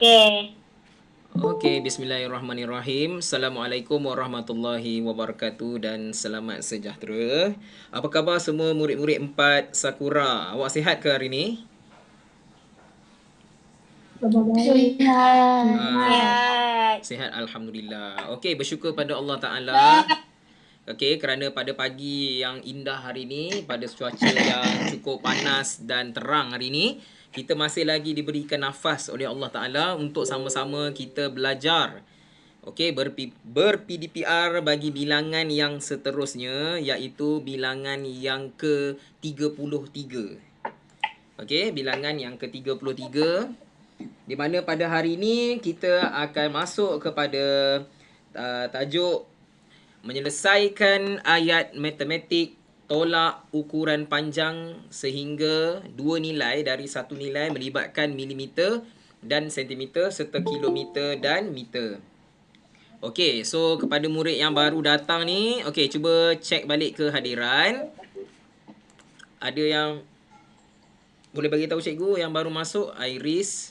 Okey. Okey, bismillahirrahmanirrahim. Assalamualaikum warahmatullahi wabarakatuh dan selamat sejahtera. Apa khabar semua murid-murid 4 Sakura? Awak sihat ke hari ni? Ah, Sihat. sihat alhamdulillah. Okey, bersyukur pada Allah Taala. Okey, kerana pada pagi yang indah hari ni, pada cuaca yang cukup panas dan terang hari ni, kita masih lagi diberikan nafas oleh Allah Taala untuk sama-sama kita belajar. Okey, ber-PDPR bagi bilangan yang seterusnya, iaitu bilangan yang ke-33. Okey, bilangan yang ke-33, di mana pada hari ini kita akan masuk kepada tajuk menyelesaikan ayat matematik tolak ukuran panjang sehingga dua nilai dari satu nilai melibatkan milimeter dan sentimeter serta kilometer dan meter. Okey, so kepada murid yang baru datang ni, okey, cuba cek balik kehadiran. Ada yang boleh bagi tahu cikgu yang baru masuk? Iris.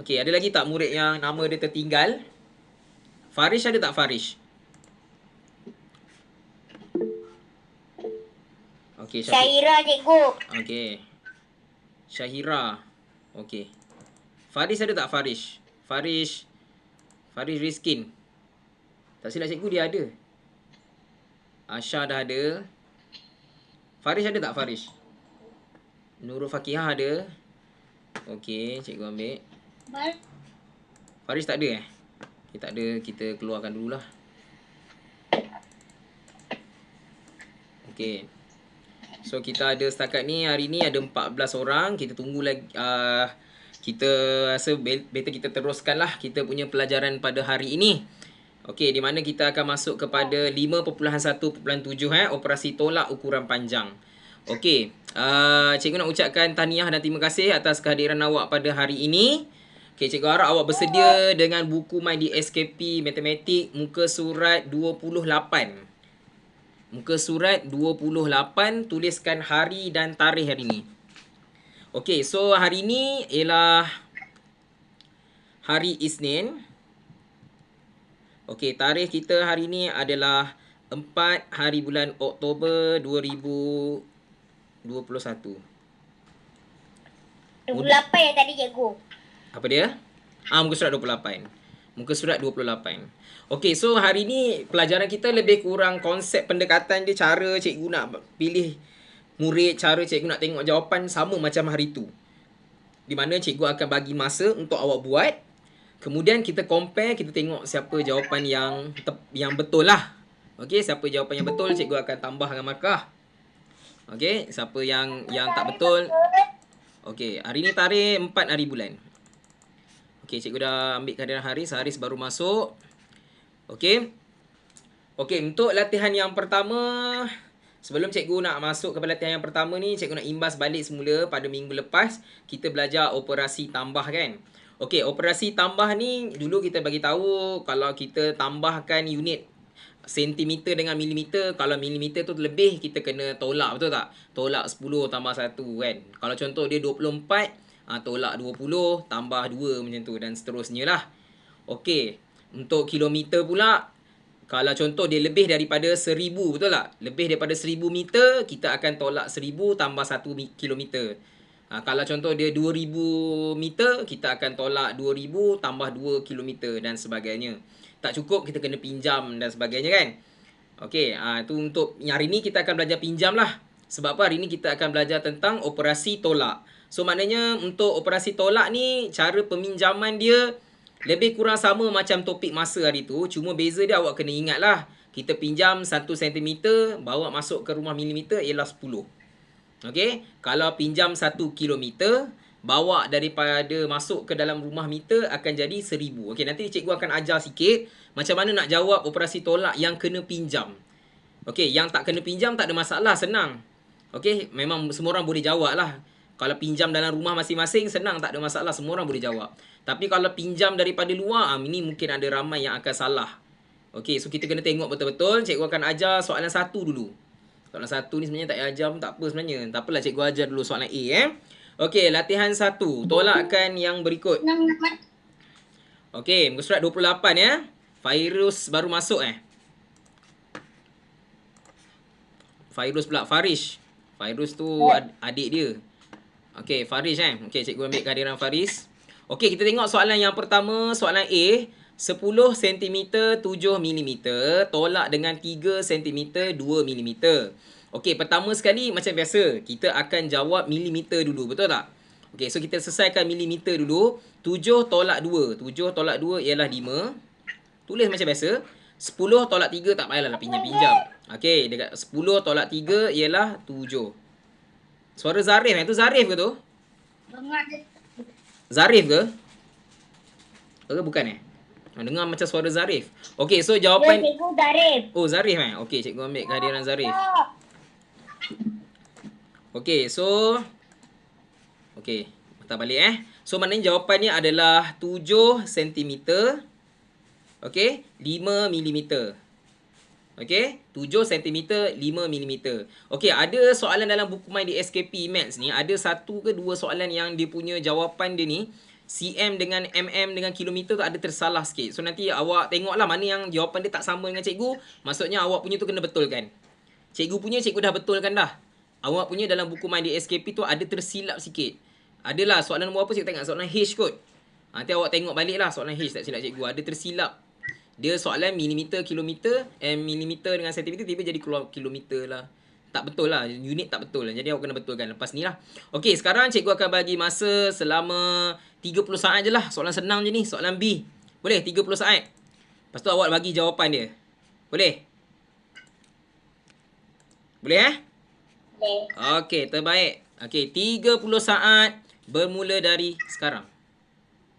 Okey, ada lagi tak murid yang nama dia tertinggal? Farish ada tak Farish? Okey, Syaira cikgu. Okey. Syahira. Okey. Farish ada tak Farish? Farish Rizkin. Tak silap cikgu dia ada. Asha dah ada. Farish ada tak Farish? Nurul Fakihah ada. Okey, cikgu ambil. Farish tak ada Okay, tak ada, kita keluarkan dululah. Okey. So kita ada setakat ni hari ni ada 14 orang. Kita tunggu lagi kita rasa better kita teruskanlah kita punya pelajaran pada hari ini. Okey, di mana kita akan masuk kepada 5.1.7 operasi tolak ukuran panjang. Okey, cikgu nak ucapkan tahniah dan terima kasih atas kehadiran awak pada hari ini. Okey, cikgu harap awak bersedia dengan buku My DSKP Matematik muka surat 28. Muka surat 28, tuliskan hari dan tarikh hari ini. Okey, so hari ini ialah hari Isnin. Okey, tarikh kita hari ini adalah 4 hari bulan Oktober 2021. 28 yang tadi cikgu. Apa dia? Muka surat 28. Muka surat 28. Okey, so hari ni pelajaran kita lebih kurang konsep pendekatan dia, cara cikgu nak pilih murid, cara cikgu nak tengok jawapan sama macam hari tu. Di mana cikgu akan bagi masa untuk awak buat. Kemudian kita compare, kita tengok siapa jawapan yang betul lah. Okey, siapa jawapan yang betul, cikgu akan tambahkan markah. Okey, siapa yang tak betul. Okey, hari ni tarikh 4 hari bulan. Okey, cikgu dah ambil kehadiran Haris. Haris baru masuk. Okey. Okey, untuk latihan yang pertama, sebelum cikgu nak masuk kepada latihan yang pertama ni, cikgu nak imbas balik semula pada minggu lepas kita belajar operasi tambah kan. Okey, operasi tambah ni dulu kita bagi tahu kalau kita tambahkan unit sentimeter dengan milimeter, kalau milimeter tu lebih kita kena tolak, betul tak? Tolak 10 tambah 1 kan. Kalau contoh dia 24, tolak 20 tambah 2 macam tu dan seterusnya lah. Okey, untuk kilometer pula, kalau contoh dia lebih daripada 1000, betul tak? Lebih daripada 1000 meter, kita akan tolak 1000 tambah 1 kilometer. Kalau contoh dia 2000 meter, kita akan tolak 2000 tambah 2 kilometer dan sebagainya. Tak cukup, kita kena pinjam dan sebagainya kan. Okey, tu untuk hari ni kita akan belajar pinjam lah. Sebab apa? Hari ni kita akan belajar tentang operasi tolak. So maknanya untuk operasi tolak ni, cara peminjaman dia lebih kurang sama macam topik masa hari tu. Cuma beza dia awak kena ingat lah. Kita pinjam 1 cm, bawa masuk ke rumah milimeter ialah 10. Okey, kalau pinjam 1 kilometer, bawa daripada masuk ke dalam rumah meter akan jadi 1000. Okey, nanti cikgu akan ajar sikit macam mana nak jawab operasi tolak yang kena pinjam. Okey, yang tak kena pinjam tak ada masalah, senang. Okey, memang semua orang boleh jawab lah. Kalau pinjam dalam rumah masing-masing, senang, tak ada masalah, semua orang boleh jawab. Tapi kalau pinjam daripada luar, ini mungkin ada ramai yang akan salah. Okey, so kita kena tengok betul-betul. Cikgu akan ajar soalan 1 dulu. Soalan 1 ni sebenarnya tak payah ajar pun tak apa sebenarnya. Tak apalah, cikgu ajar dulu soalan A Okey, latihan 1. Tolakkan yang berikut. Okey, muka surat 28 ya. Fairuz baru masuk Fairuz pula, Farish. Fairuz tu adik dia. Okey, Farish Okey, cikgu ambil kehadiran Faris. Okey, kita tengok soalan yang pertama, soalan A. 10 cm 7 mm tolak dengan 3 cm 2 mm. Okey, pertama sekali macam biasa, kita akan jawab milimeter dulu, betul tak? Okey, so kita selesaikan milimeter dulu. 7 tolak 2. 7 tolak 2 ialah 5. Tulis macam biasa. 10 tolak 3 tak payahlah pinjam-pinjam. Okey, dekat 10 tolak 3 ialah 7. Suara Zarif tu Zarif ke tu? Zarif ke? Ke bukan dengar macam suara Zarif. Okey, so jawapan... Ya, cikgu Zarif. Oh, Zarif Okey, cikgu ambil kehadiran Zarif. Okey, so... Okey, patah balik So, maknanya jawapannya adalah 7 cm. Okey, 5 mm. Okey, 7 cm 5 mm. Okey, ada soalan dalam buku main di SKP Maths ni, ada satu ke dua soalan yang dia punya jawapan dia ni cm dengan mm dengan kilometer tu ada tersalah sikit. So nanti awak tengoklah mana yang jawapan dia tak sama dengan cikgu, maksudnya awak punya tu kena betulkan. Cikgu punya cikgu dah betulkan dah. Awak punya dalam buku main di SKP tu ada tersilap sikit. Adalah soalan nombor apa cikgu tengok, soalan H kot. Nanti awak tengok balik lah soalan H tak silap cikgu, ada tersilap. Dia soalan milimeter, kilometer, milimeter dengan sentimeter tiba jadi kilometer lah. Tak betul lah, unit tak betul. Jadi awak kena betulkan lepas ni lah. Okey, sekarang cikgu akan bagi masa selama 30 saat je lah. Soalan senang je ni, soalan B. Boleh, 30 saat. Lepas tu awak bagi jawapan dia. Boleh? Boleh Boleh. Okey, terbaik. Okey, 30 saat bermula dari sekarang.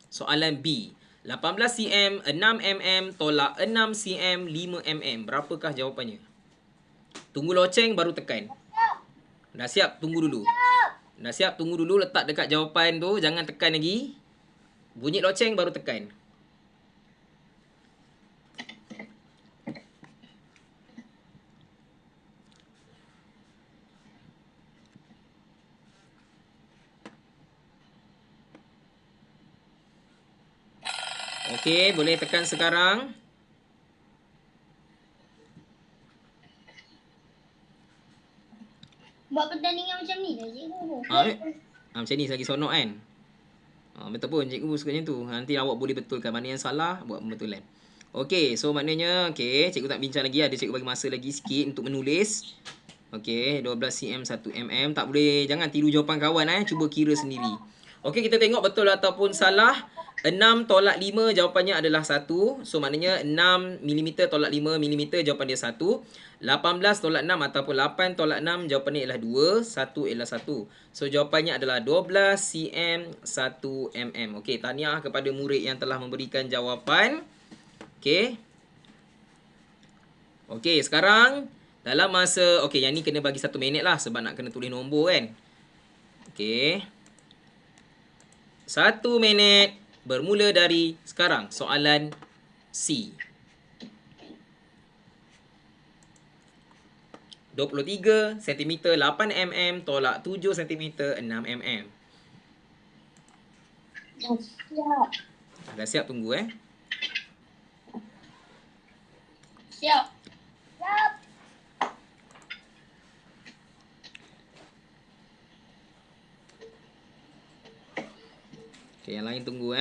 Soalan B. 18 cm, 6 mm, tolak 6 cm, 5 mm. Berapakah jawapannya? Tunggu loceng baru tekan. Dah siap? Tunggu dulu. Dah siap? Tunggu dulu. Letak dekat jawapan tu. Jangan tekan lagi. Bunyi loceng baru tekan. Okey, boleh tekan sekarang. Buat pertandingan macam ni dah cikgu. Macam ni lagi sonok kan? Betul pun, cikgu suka macam tu. Nanti awak boleh betulkan. Mana yang salah, buat pembetulan. Okey, so maknanya, okey, cikgu tak bincang lagi. Ada cikgu bagi masa lagi sikit untuk menulis. Okey, 12 cm, 1 mm. Tak boleh, jangan tiru jawapan kawan Cuba kira sendiri. Okey, kita tengok betul ataupun salah. 6 tolak 5 jawapannya adalah 1. So maknanya 6 mm tolak 5 mm jawapan dia 1. 18 tolak 6 ataupun 8 tolak 6 jawapannya ialah 2. 1 ialah 1. So jawapannya adalah 12 cm 1 mm. Okey, tahniah kepada murid yang telah memberikan jawapan. Okey. Okey, sekarang dalam masa... Okey, yang ni kena bagi 1 minit lah sebab nak kena tulis nombor kan. Okey. 1 minit bermula dari sekarang. Soalan C. 23 cm 8 mm tolak 7 cm 6 mm. Siap. Dah siap? Tunggu Siap. Siap. Okey, yang lain tunggu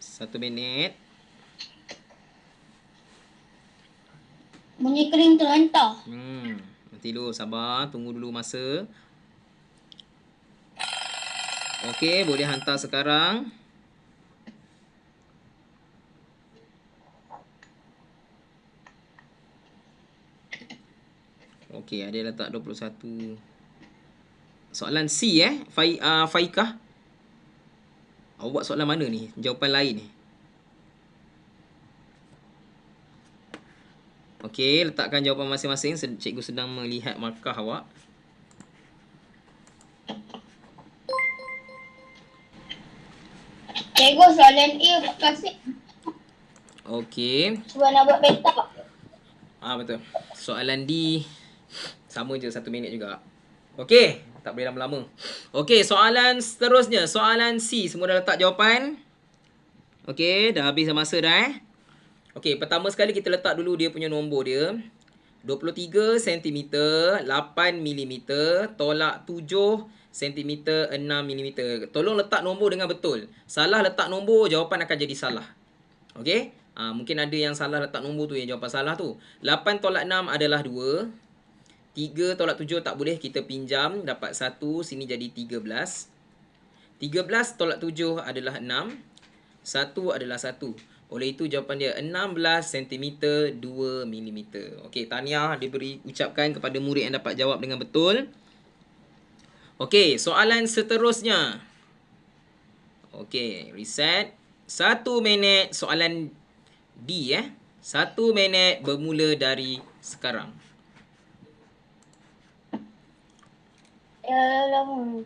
Satu minit. Bunyi kering terhantar. Nanti dulu sabar, tunggu dulu masa. Okey, boleh hantar sekarang. Okey, ada letak 21. Soalan C Faikah. Awak buat soalan mana ni? Jawapan lain ni. Okey, letakkan jawapan masing-masing. Cikgu sedang melihat markah awak. Cikgu soalan A kasih. Okey. Cuba nak buat peta. Betul. Soalan D sama je 1 minit juga. Okey, tak boleh lama-lama. Okey, soalan seterusnya. Soalan C. Semua dah letak jawapan? Okey, dah habis masa dah Okey, pertama sekali kita letak dulu dia punya nombor dia. 23 cm, 8 mm, tolak 7 cm, 6 mm. Tolong letak nombor dengan betul. Salah letak nombor, jawapan akan jadi salah. Okey? Mungkin ada yang salah letak nombor tu yang jawapan salah tu. 8 tolak 6 adalah 2. 3 tolak 7 tak boleh, kita pinjam. Dapat 1, sini jadi 13. 13 tolak 7 adalah 6. 1 adalah 1. Oleh itu jawapan dia 16 cm 2 mm. Okey, tahniah diberi ucapkan kepada murid yang dapat jawab dengan betul. Okey, soalan seterusnya. Okey, reset. 1 minit soalan D 1 minit bermula dari sekarang. Lama.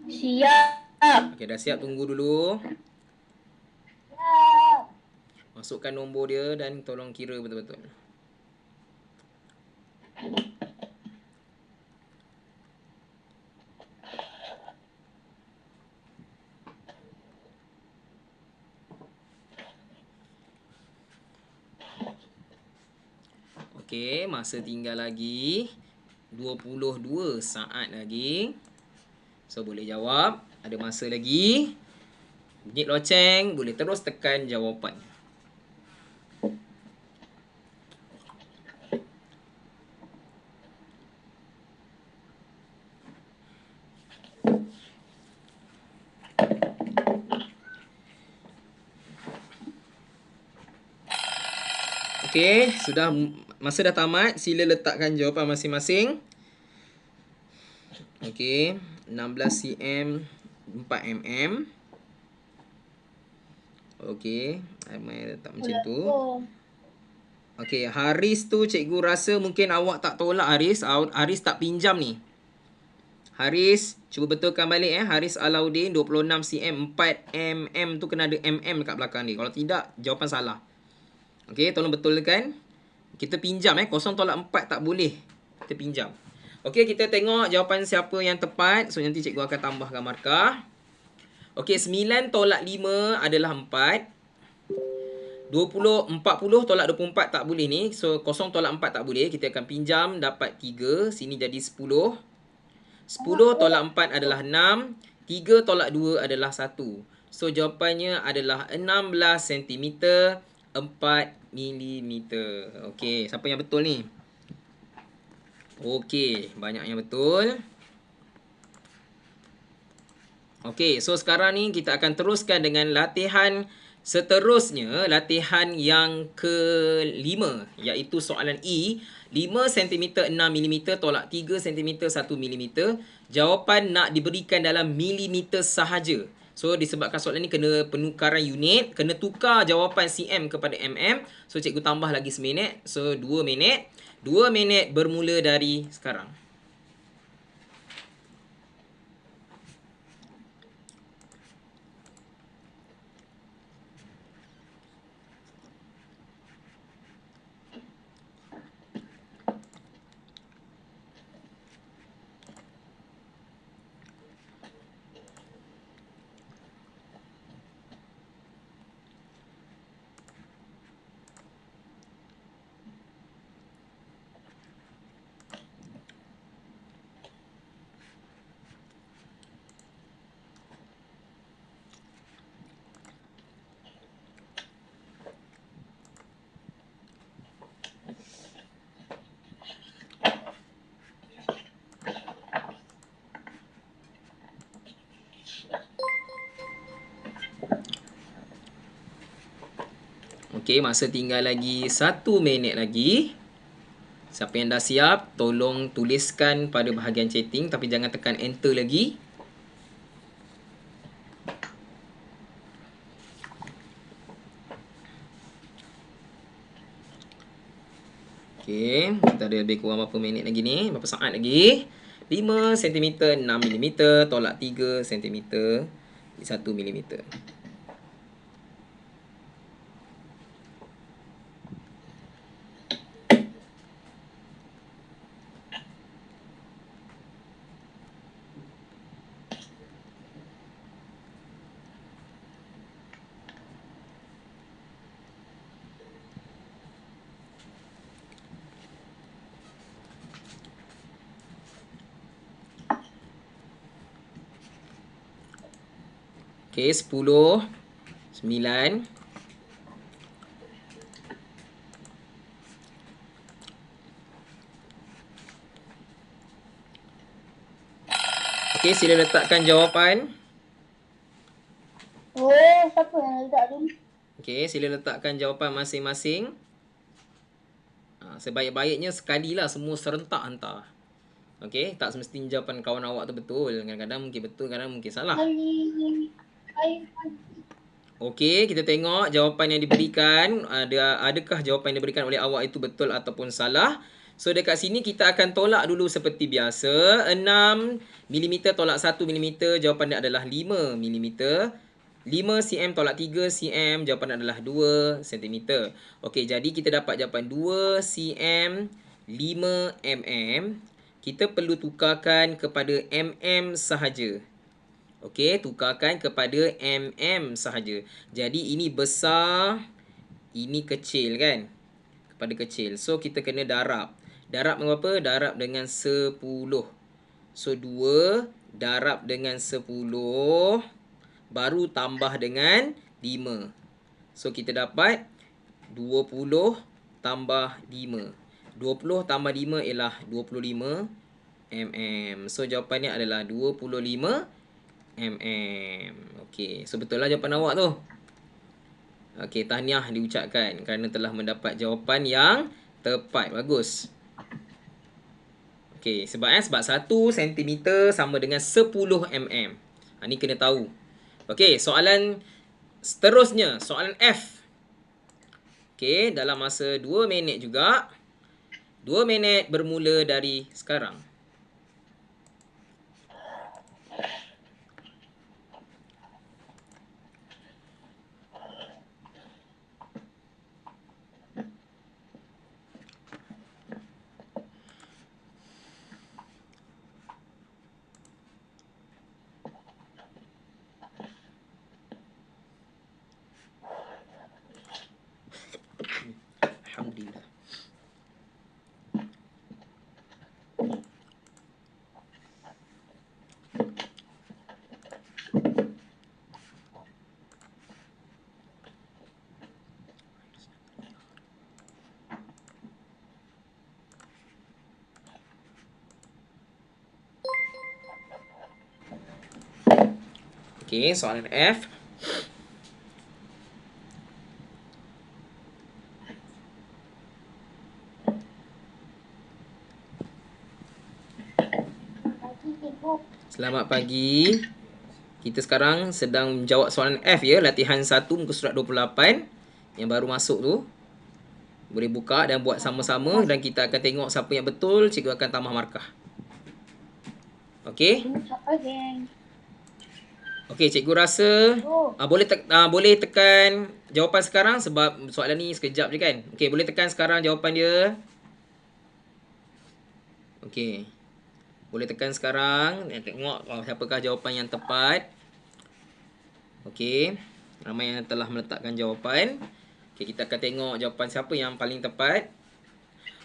Siap. Okey, dah siap, tunggu dulu. Siap. Masukkan nombor dia dan tolong kira betul-betul. Okey, masa tinggal lagi 22 saat lagi. So, boleh jawab. Ada masa lagi. Bunyi loceng, boleh terus tekan jawapan. Okey, sudah masa dah tamat. Sila letakkan jawapan masing-masing. Okey, 16 cm 4 mm. Okey, Aiman letak macam tu. Okey, Haris tu cikgu rasa mungkin awak tak tolak Haris. Haris tak pinjam ni. Haris, cuba betulkan balik Haris Alauddin 26 cm 4 mm tu kena ada mm dekat belakang ni. Kalau tidak, jawapan salah. Okey, tolong betulkan. Kita pinjam 0 tolak 4 tak boleh. Kita pinjam. Okey, kita tengok jawapan siapa yang tepat. So, nanti cikgu akan tambahkan markah. Okey, 9 tolak 5 adalah 4. 40 tolak 24 tak boleh ni. So, 0 tolak 4 tak boleh. Kita akan pinjam, dapat 3. Sini jadi 10. 10 tolak 4 adalah 6. 3 tolak 2 adalah 1. So, jawapannya adalah 16 cm 4 mm. Okey, siapa yang betul ni? Okey, banyak yang betul. Okey, so sekarang ni kita akan teruskan dengan latihan seterusnya. Latihan yang kelima, iaitu soalan E. 5 cm 6 mm tolak 3 cm 1 mm. Jawapan nak diberikan dalam milimeter sahaja. So, disebabkan soalan ni kena penukaran unit. Kena tukar jawapan cm kepada mm. So, cikgu tambah lagi seminit. So, 2 minit. 2 minit bermula dari sekarang. Okey, masa tinggal lagi 1 minit lagi. Siapa yang dah siap, tolong tuliskan pada bahagian chatting tapi jangan tekan enter lagi. Okey, kita ada lebih kurang berapa minit lagi ni? Berapa saat lagi? 5 cm, 6 mm, tolak 3 cm, 1 mm. Okey, 10, 9, okey, sila letakkan jawapan. Oh, siapa yang letak dulu? Okey, sila letakkan jawapan masing-masing. Sebaik-baiknya sekalilah semua serentak hantar. Okey, tak semestinya jawapan kawan awak tu betul. Kadang-kadang mungkin betul, kadang mungkin salah. Okey, kita tengok jawapan yang diberikan. Adakah jawapan yang diberikan oleh awak itu betul ataupun salah? So, dekat sini kita akan tolak dulu seperti biasa. 6 mm tolak 1 mm, jawapan dia adalah 5 mm. 5 cm tolak 3 cm, jawapan adalah 2 cm. Okey, jadi kita dapat jawapan 2 cm, 5 mm. Kita perlu tukarkan kepada mm sahaja. Okey, tukarkan kepada mm sahaja. Jadi ini besar, ini kecil kan? Kepada kecil. So kita kena darab. Darab dengan apa? Darab dengan 10. So 2 darab dengan 10 baru tambah dengan 5. So kita dapat 20 tambah 5. 20 tambah 5 ialah 25 mm. So jawapannya adalah 25 mm. Okey, so betul lah jawapan awak tu. Okey, tahniah diucapkan kerana telah mendapat jawapan yang tepat. Bagus. Okey, sebab 1 cm sama dengan 10 mm. Ni kena tahu. Okey, soalan seterusnya, soalan F. Okey, dalam masa 2 minit juga. 2 minit bermula dari sekarang. Alhamdulillah. Okey, soalan F. Selamat pagi. Kita sekarang sedang menjawab soalan F ya, latihan 1 muka surat 28 yang baru masuk tu. Boleh buka dan buat sama-sama dan kita akan tengok siapa yang betul, cikgu akan tambah markah. Okey? Okey, cikgu rasa boleh tekan jawapan sekarang sebab soalan ni sekejap je kan. Okey, boleh tekan sekarang jawapan dia. Okey. Boleh tekan sekarang dan tengok siapakah jawapan yang tepat. Okey. Ramai yang telah meletakkan jawapan. Okey, kita akan tengok jawapan siapa yang paling tepat.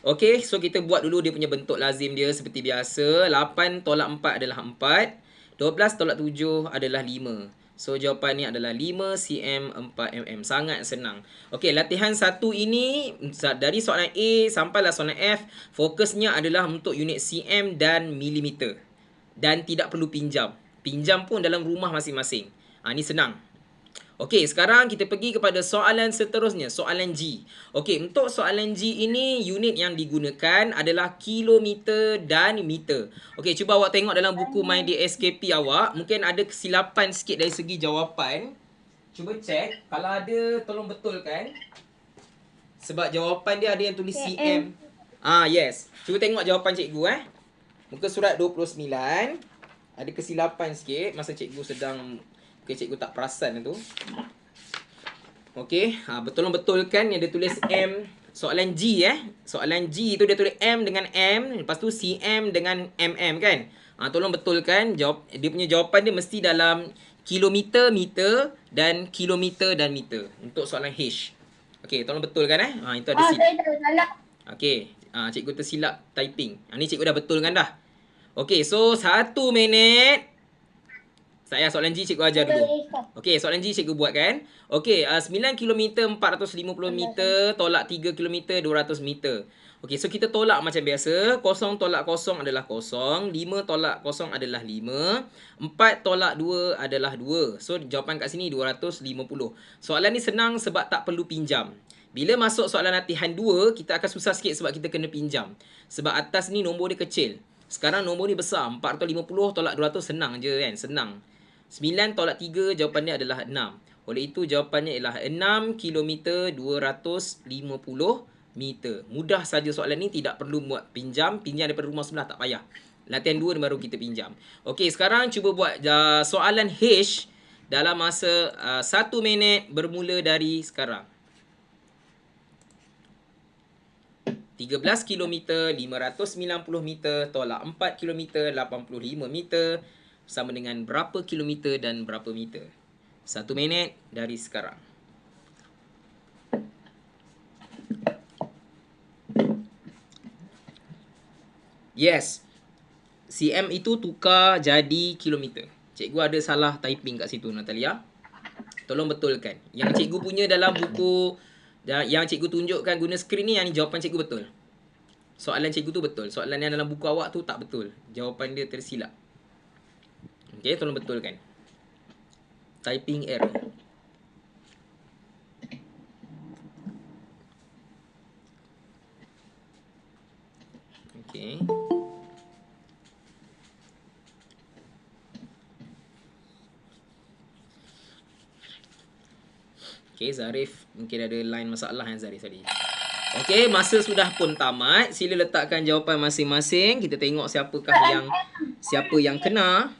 Okey, so kita buat dulu dia punya bentuk lazim dia seperti biasa. 8 tolak 4 adalah 4. 12 tolak 7 adalah 5. So jawapannya adalah 5 cm 4 mm. Sangat senang. Okey, latihan 1 ini dari soalan A sampailah soalan F, fokusnya adalah untuk unit cm dan milimeter. Dan tidak perlu pinjam. Pinjam pun dalam rumah masing-masing. Ni senang. Okey, sekarang kita pergi kepada soalan seterusnya, soalan G. Okey, untuk soalan G ini unit yang digunakan adalah kilometer dan meter. Okey, cuba awak tengok dalam buku MyDSKP awak, mungkin ada kesilapan sikit dari segi jawapan. Cuba cek, kalau ada tolong betulkan. Sebab jawapan dia ada yang tulis cm. Yes. Cuba tengok jawapan cikgu Muka surat 29. Ada kesilapan sikit masa cikgu sedang cikgu tak perasan tu. Okey, tolong betulkan yang dia tulis M. Soalan G Soalan G tu dia tulis M dengan M, lepas tu CM dengan MM kan. Tolong betulkan dia punya jawapan dia mesti dalam kilometer, meter dan kilometer dan meter untuk soalan H. Okey, tolong betulkan itu ada Saya dah salah. Okey, cikgu tersilap typing. Ni cikgu dah betulkan dah. Okey, so 1 minit. Soalan G cikgu ajar dulu. Okey, soalan G cikgu buat kan. Okey, 9 km 450 meter tolak 3 km 200 meter. Okey, so kita tolak macam biasa. 0 tolak 0 adalah 0. 5 tolak 0 adalah 5. 4 tolak 2 adalah 2. So, jawapan kat sini 250. Soalan ni senang sebab tak perlu pinjam. Bila masuk soalan latihan 2, kita akan susah sikit sebab kita kena pinjam. Sebab atas ni nombor dia kecil. Sekarang nombor ni besar. 450 tolak 200 senang je kan. Senang. 9 tolak 3 jawapannya adalah 6. Oleh itu jawapannya ialah 6 km 250 meter. Mudah saja soalan ni, tidak perlu buat pinjam. Pinjam daripada rumah sebelah tak payah. Latihan 2 baru kita pinjam. Okey, sekarang cuba buat soalan H dalam masa 1 minit bermula dari sekarang. 13 km 590 meter tolak 4 km 85 meter sama dengan berapa kilometer dan berapa meter. 1 minit dari sekarang. Yes. CM itu tukar jadi kilometer. Cikgu ada salah typing kat situ, Natalia. Tolong betulkan. Yang cikgu punya dalam buku, yang cikgu tunjukkan guna skrin ni, yang ni jawapan cikgu betul. Soalan cikgu tu betul. Soalan yang dalam buku awak tu tak betul. Jawapan dia tersilap. Okey, tolong betulkan. Typing error. Okey. Okey, Zarif mungkin ada line masalah yang Zarif tadi. Okey, masa sudah pun tamat. Sila letakkan jawapan masing-masing. Kita tengok siapa yang kena.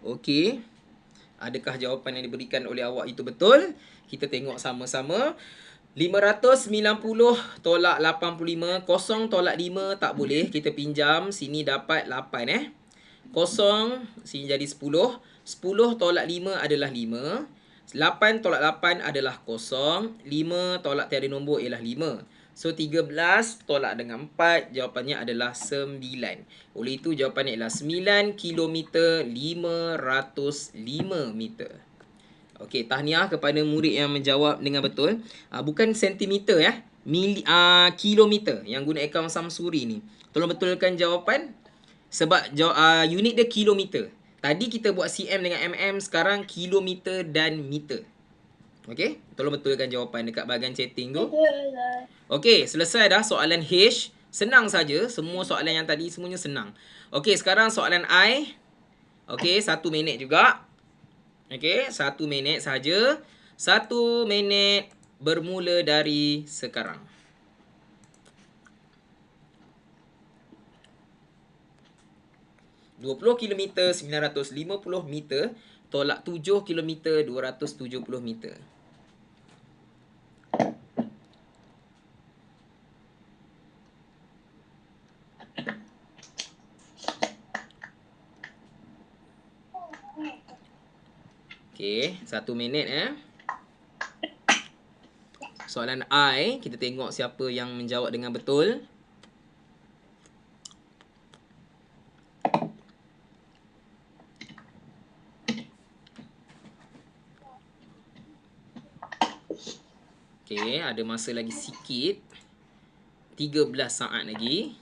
Okey. Adakah jawapan yang diberikan oleh awak itu betul? Kita tengok sama-sama. 590 tolak 85. 0 tolak 5 tak boleh. Kita pinjam. Sini dapat 8 0 sini jadi 10. 10 tolak 5 adalah 5. 8 tolak 8 adalah 0. 5 tolak tiada nombor ialah 5. So 13 tolak dengan 4, jawapannya adalah 9. Oleh itu jawapannya ialah 9 km 505 meter. Okey, tahniah kepada murid yang menjawab dengan betul. Bukan sentimeter kilometer yang guna akaun Samsuri ni. Tolong betulkan jawapan sebab unit dia kilometer. Tadi kita buat cm dengan mm, sekarang kilometer dan meter. Okey, tolong betulkan jawapan dekat bahagian chatting tu. Okey, selesai dah soalan H. Senang saja, semua soalan yang tadi semuanya senang. Okey, sekarang soalan I. Okey, 1 minit juga. Okey, 1 minit saja. 1 minit bermula dari sekarang. km 950 meter tolak 7 km 270 meter. Okey, 1 minit Soalan I, kita tengok siapa yang menjawab dengan betul. Okey, ada masa lagi sikit. 13 saat lagi.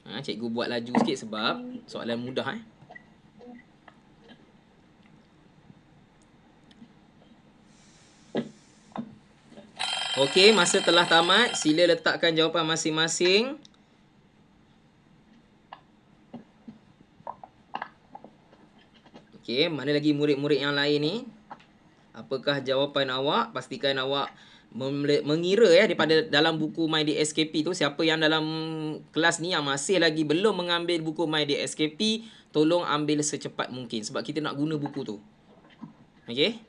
Cikgu buat laju sikit sebab soalan mudah Okey, masa telah tamat. Sila letakkan jawapan masing-masing. Okey, mana lagi murid-murid yang lain ni? Apakah jawapan awak? Pastikan awak mengira ya daripada dalam buku MyDSKP tu. Siapa yang dalam kelas ni yang masih lagi belum mengambil buku MyDSKP, tolong ambil secepat mungkin sebab kita nak guna buku tu. Okey?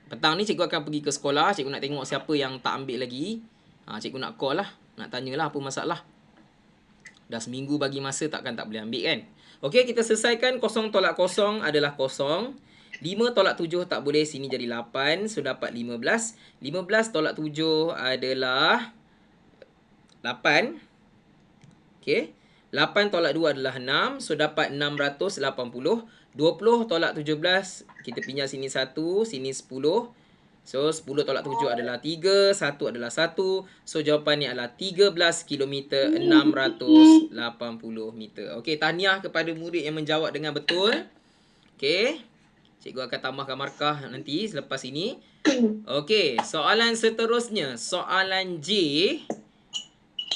Petang ni cikgu akan pergi ke sekolah, cikgu nak tengok siapa yang tak ambil lagi. Cikgu nak call lah, nak tanyalah apa masalah. Dah seminggu bagi masa takkan tak boleh ambil kan? Okey, kita selesaikan kosong tolak kosong adalah kosong. 5 tolak 7 tak boleh, sini jadi 8. So, dapat 15. 15 tolak 7 adalah 8. Okey. 8 tolak 2 adalah 6. So, dapat 680. 20 tolak 17, kita pinjam sini 1, sini 10. So, 10 tolak 7 adalah 3, 1 adalah 1. So, jawapannya adalah 13 km 680 meter. Okey, tahniah kepada murid yang menjawab dengan betul. Okey. Cikgu akan tambahkan markah nanti selepas ini. Okey, soalan seterusnya. Soalan J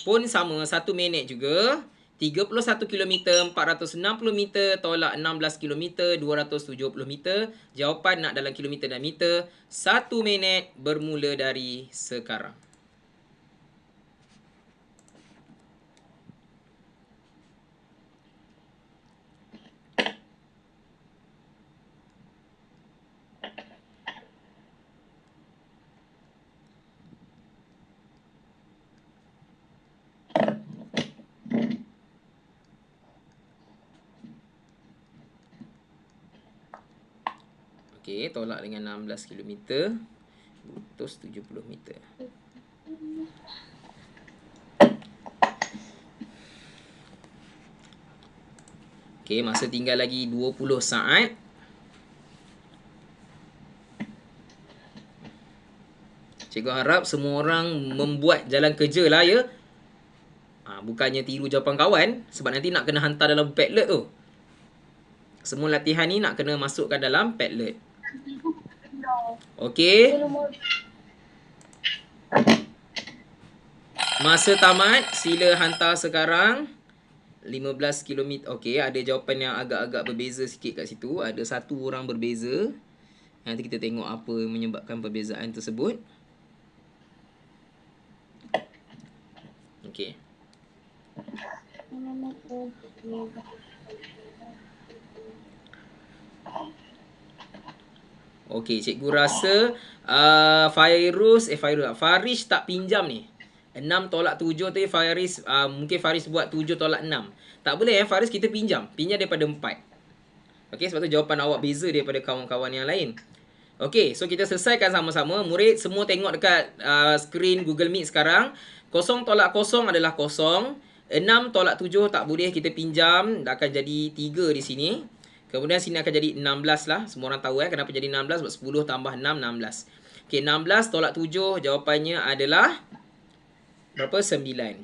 pun sama, 1 minit juga. 31 km 460 meter tolak 16 km 270 meter. Jawapan nak dalam kilometer dan meter. 1 minit bermula dari sekarang. Okey, tolak dengan 16 km 270 meter. Okey, masa tinggal lagi 20 saat. Cikgu harap semua orang membuat jalan kerja lah ya. Bukannya tiru jawapan kawan, sebab nanti nak kena hantar dalam Padlet tu. Semua latihan ni nak kena masukkan dalam Padlet. Okey. Masa tamat, sila hantar sekarang. 15 km. Okey, ada jawapan yang agak-agak berbeza sikit kat situ. Ada satu orang berbeza. Nanti kita tengok apa menyebabkan perbezaan tersebut. Okey. Okey, cikgu rasa Farish tak pinjam ni. 6 tolak 7 tu Faris, mungkin Faris buat 7 tolak 6. Tak boleh Faris, kita pinjam. Pinjam daripada 4. Okey, sebab tu jawapan awak beza daripada kawan-kawan yang lain. Okey, so kita selesaikan sama-sama. Murid semua tengok dekat skrin Google Meet sekarang. 0 tolak 0 adalah 0. 6 tolak 7 tak boleh, kita pinjam. Akan jadi 3 di sini. Kemudian sini akan jadi 16 lah. Semua orang tahu kenapa jadi 16. Sebab 10 tambah 6, 16. Okey, 16 tolak 7 jawapannya adalah berapa? 9.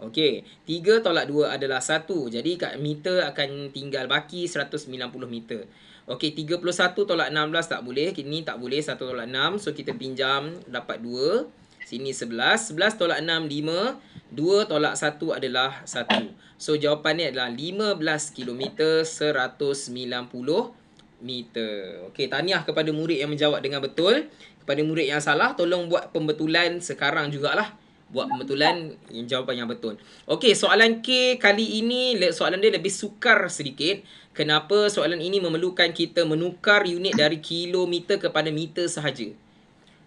Okey, 3 tolak 2 adalah 1. Jadi kat meter akan tinggal baki 190 meter. Okey, 31 tolak 16 tak boleh. Ini tak boleh, 1 tolak 6. So, kita pinjam dapat 2. Sini 11. 11 tolak 6, 5. 2 tolak 1 adalah 1. So, jawapannya adalah 15 km 190 meter. Okey, tahniah kepada murid yang menjawab dengan betul. Kepada murid yang salah, tolong buat pembetulan sekarang jugalah. Buat pembetulan jawapan yang betul. Okey, soalan K kali ini soalan dia lebih sukar sedikit. Kenapa soalan ini memerlukan kita menukar unit dari kilometer kepada meter sahaja.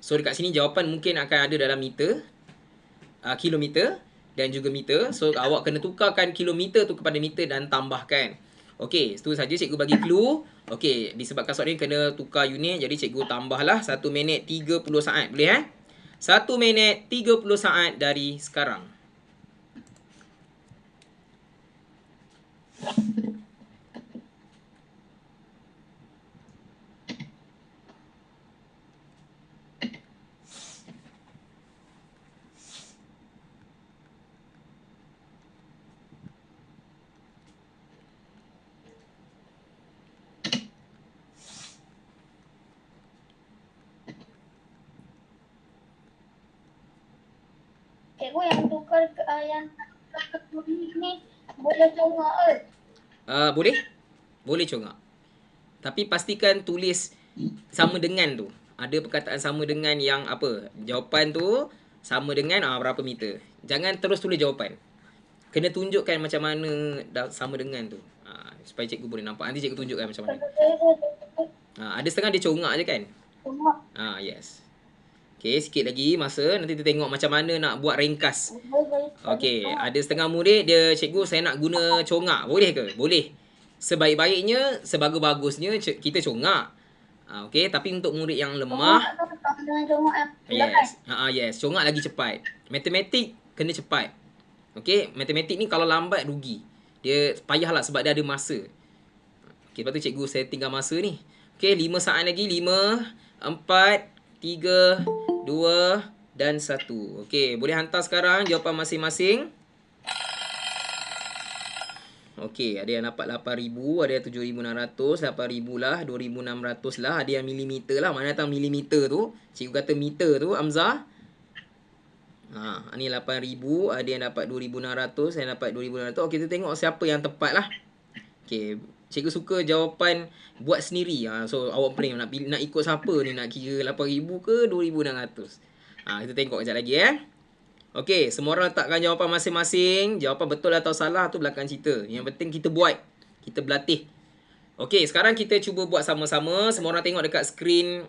So dekat sini jawapan mungkin akan ada dalam meter, kilometer dan juga meter. So awak kena tukarkan kilometer tu kepada meter dan tambahkan. Okey, itu saja cikgu bagi clue. Okey, disebabkan soalan ini kena tukar unit, jadi cikgu tambahlah 1 minit 30 saat. Boleh 1 minit 30 saat dari sekarang. Cikgu yang tukar yang ke ni boleh congak ke? Boleh? Boleh congak. Tapi pastikan tulis sama dengan tu. Ada perkataan sama dengan yang apa? Jawapan tu sama dengan berapa meter. Jangan terus tulis jawapan. Kena tunjukkan macam mana sama dengan tu. Supaya cikgu boleh nampak. Nanti cikgu tunjukkan macam mana. Ada setengah dia congak je kan? Congak. Yes. Okay, sikit lagi masa. Nanti kita tengok macam mana nak buat ringkas. Okay, ada setengah murid dia, cikgu saya nak guna congak. Boleh ke? Boleh. Sebaik-baiknya, sebagus-bagusnya kita congak. Okay, tapi untuk murid yang lemah, yes, congak lagi cepat. Matematik kena cepat. Okay, matematik ni kalau lambat rugi. Dia payahlah sebab dia ada masa. Okay, lepas tu cikgu saya tinggal masa ni. Okay, 5 saat lagi. 5, 4, 3, 2 dan 1. Okay, boleh hantar sekarang jawapan masing-masing. Okay, ada yang dapat 8,000, ada yang 7,600, 8,000 lah, 2,600 lah, ada yang milimeter lah. Mana datang milimeter tu? Cikgu kata meter tu, Hamzah. Ni 8,000, ada yang dapat 2,600, saya dapat 2,600. Okay, kita tengok siapa yang tepat lah. Okay, cikgu suka jawapan buat sendiri. So, awak pilih nak ikut siapa ni? Nak kira 8,000 ke 2,600? Kita tengok kejap lagi Okey, semua orang letakkan jawapan masing-masing. Jawapan betul atau salah tu belakang cerita. Yang penting kita buat. Kita berlatih. Okey, sekarang kita cuba buat sama-sama. Semua orang tengok dekat skrin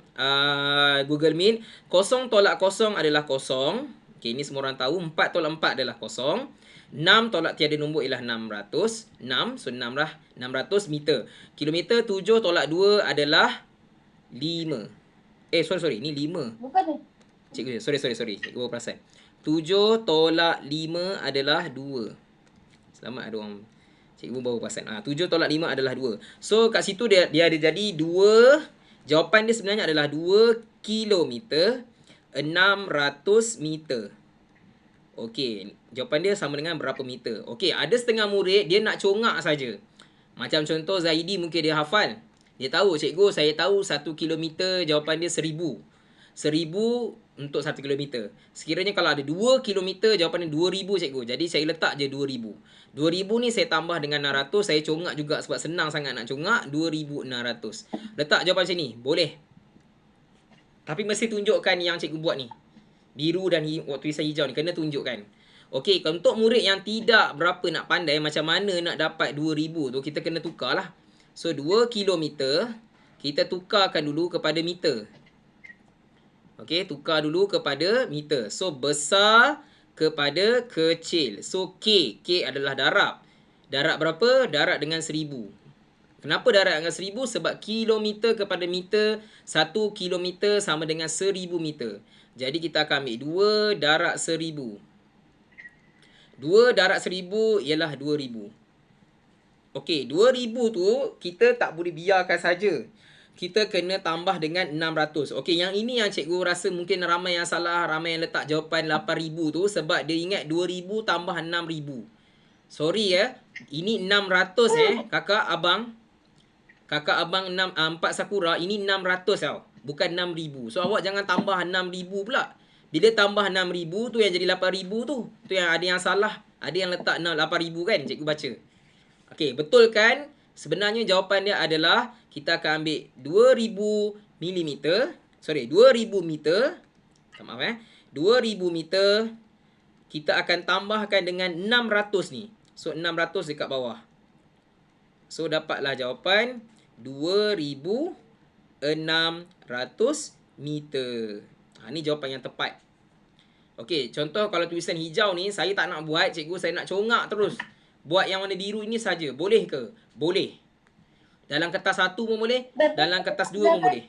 Google Meet. 0 tolak 0 adalah 0. Okey, ini semua orang tahu. 4 tolak 4 adalah 0. 6 tolak tiada nombor ialah 600. 6, so 6 lah. 600 meter. Kilometer 7 tolak 2 adalah 5. Sorry. Ni 5. Bukan tu. Cikgu, sorry. Cikgu perasan. 7 tolak 5 adalah 2. Selamat ada orang. Cikgu baru perasan. 7 tolak 5 adalah 2. So, kat situ dia ada jadi 2. Jawapan dia sebenarnya adalah 2 kilometer 600 meter. Okey, jawapan dia sama dengan berapa meter. Okey, ada setengah murid dia nak congak saja. Macam contoh Zaidi mungkin dia hafal. Dia tahu, cikgu saya tahu 1 kilometer jawapan dia 1,000. 1,000 untuk 1 kilometer. Sekiranya kalau ada 2 kilometer jawapan dia 2,000 cikgu. Jadi saya letak je 2,000. 2,000 ni saya tambah dengan 600. Saya congak juga sebab senang sangat nak congak. 2,600. Letak jawapan macam ni. Boleh. Tapi mesti tunjukkan yang cikgu buat ni. Biru dan tulisan hijau ni. Kena tunjukkan. Okey, untuk murid yang tidak berapa nak pandai macam mana nak dapat 2,000 tu, kita kena tukar lah. So, 2 kilometer, kita tukarkan dulu kepada meter. Okey, tukar dulu kepada meter. So, besar kepada kecil. So, K adalah darab. Darab berapa? Darab dengan 1,000. Kenapa darab dengan 1,000? Sebab kilometer kepada meter, 1 kilometer sama dengan 1,000 meter. Jadi, kita akan ambil 2 darab 1,000. 2 darab 1,000 ialah 2,000. Okey, 2,000 tu kita tak boleh biarkan saja. Kita kena tambah dengan 600. Okey, yang ini yang cikgu rasa mungkin ramai yang salah, ramai yang letak jawapan 8,000 tu sebab dia ingat 2,000 tambah 6,000. Sorry Ini 600 kakak abang. Kakak abang 4 Sakura, ini 600 tau. Bukan 6,000. So awak jangan tambah 6,000 pula. Bila tambah 6,000 tu yang jadi 8,000 tu. Tu yang ada yang salah. Ada yang letak 8,000 kan cikgu baca. Okey, betul kan? Sebenarnya jawapan dia adalah kita akan ambil 2,000 milimeter. Sorry, 2,000 meter. Maaf 2,000 meter. Kita akan tambahkan dengan 600 ni. So 600 dekat bawah. So dapatlah jawapan 2,600 meter. Ni jawapan yang tepat. Okey, contoh kalau tulisan hijau ni saya tak nak buat, cikgu saya nak congak terus. Buat yang warna biru ini saja. Boleh ke? Boleh. Dalam kertas 1 pun boleh, dalam kertas 2 pun boleh.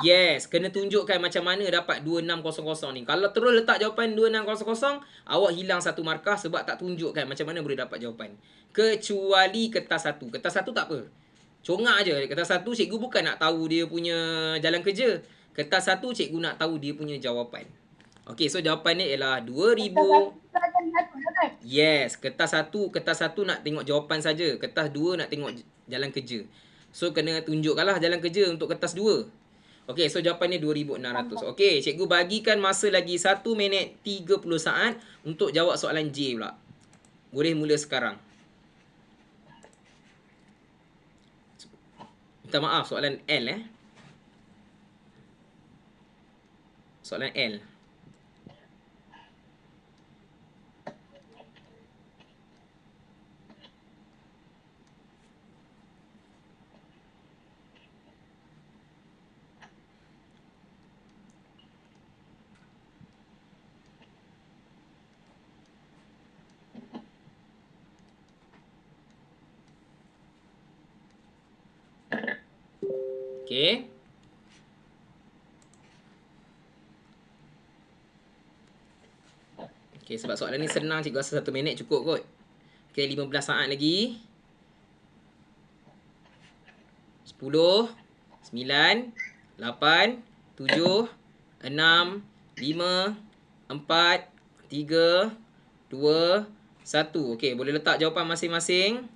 Yes, kena tunjukkan macam mana dapat 2,600 ni. Kalau terus letak jawapan 2,600, awak hilang 1 markah sebab tak tunjukkan macam mana boleh dapat jawapan. Kecuali kertas 1. Kertas 1 tak apa. Congak je. Kertas 1 cikgu bukan nak tahu dia punya jalan kerja. Kertas 1 cikgu nak tahu dia punya jawapan. Okey, so jawapannya ialah 2,000. Yes, kertas 1 nak tengok jawapan saja. Kertas 2 nak tengok jalan kerja. So kena tunjukkanlah jalan kerja untuk kertas 2. Okey, so jawapannya 2,600. Okey, cikgu bagikan masa lagi 1 minit 30 saat untuk jawab soalan J pula. Boleh mula sekarang. Minta maaf, soalan L Soalan L. Okey. Okey, sebab soalan ni senang, cikgu rasa 1 minit cukup kot. Okey, 15 saat lagi. 10, 9, 8, 7, 6, 5, 4, 3, 2, 1. Okey, boleh letak jawapan masing-masing.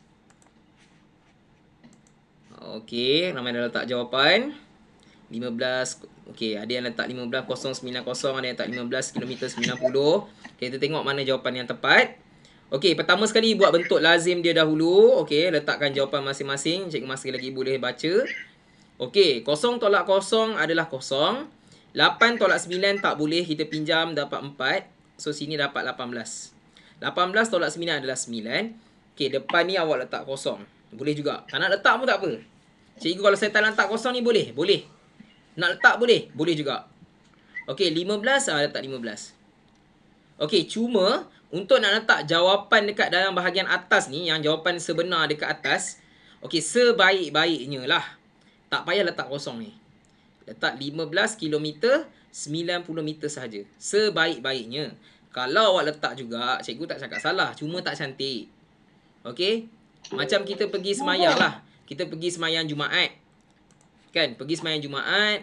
Okey, ramai dah letak jawapan. 15, okey, ada yang letak 15,090, ada yang letak 15 km 90. Okey, kita tengok mana jawapan yang tepat. Okey, pertama sekali buat bentuk lazim dia dahulu. Okey, letakkan jawapan masing-masing. Cikgu masih lagi boleh baca. Okey, 0 tolak 0 adalah 0. 8 tolak 9 tak boleh, kita pinjam dapat 4. So, sini dapat 18. 18 tolak 9 adalah 9. Okey, depan ni awak letak 0. Boleh juga. Tak nak letak pun tak apa. Cikgu kalau saya tak letak 0 ni boleh? Boleh. Nak letak boleh? Boleh juga. Okey, 15, letak 15. Okey, cuma untuk nak letak jawapan dekat dalam bahagian atas ni, yang jawapan sebenar dekat atas, okey, sebaik-baiknya lah, tak payah letak 0 ni. Letak 15 km 90 meter sahaja. Sebaik-baiknya. Kalau awak letak juga, cikgu tak cakap salah, cuma tak cantik. Okey? Macam kita pergi semayang lah. Kita pergi semayang Jumaat. Kan? Pergi semayang Jumaat,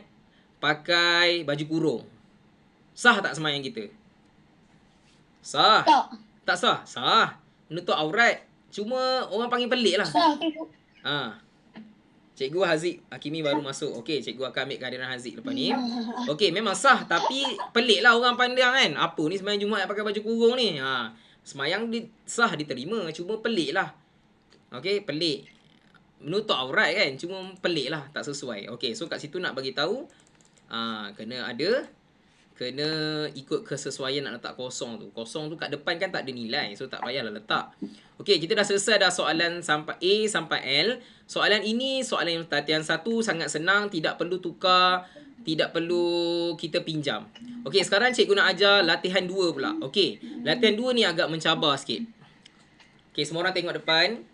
pakai baju kurung. Sah tak semayang kita? Sah. Tak sah? Sah. Menutup aurat. Cuma orang panggil pelik lah. Sah, cikgu. Cikgu Haziq Hakimi baru masuk. Okey, cikgu akan ambil kehadiran Haziq lepas ni. Okey, memang sah tapi pelik lah orang pandang kan. Apa ni semayang Jumaat pakai baju kurung ni? Semayang sah diterima, cuma pelik lah. Okey, pelik. Menutup aurat kan, cuma pelik lah, tak sesuai. Okey, so kat situ nak bagi tahu kena ikut kesesuaian nak letak 0 tu. 0 tu kat depan kan tak ada nilai, so tak payahlah letak. Okey, kita dah selesai dah soalan sampai A sampai L. Soalan ini soalan yang latihan 1 sangat senang, tidak perlu tukar, tidak perlu kita pinjam. Okey, sekarang cikgu nak ajar latihan 2 pula. Okey, latihan 2 ni agak mencabar sikit. Okey, semua orang tengok depan.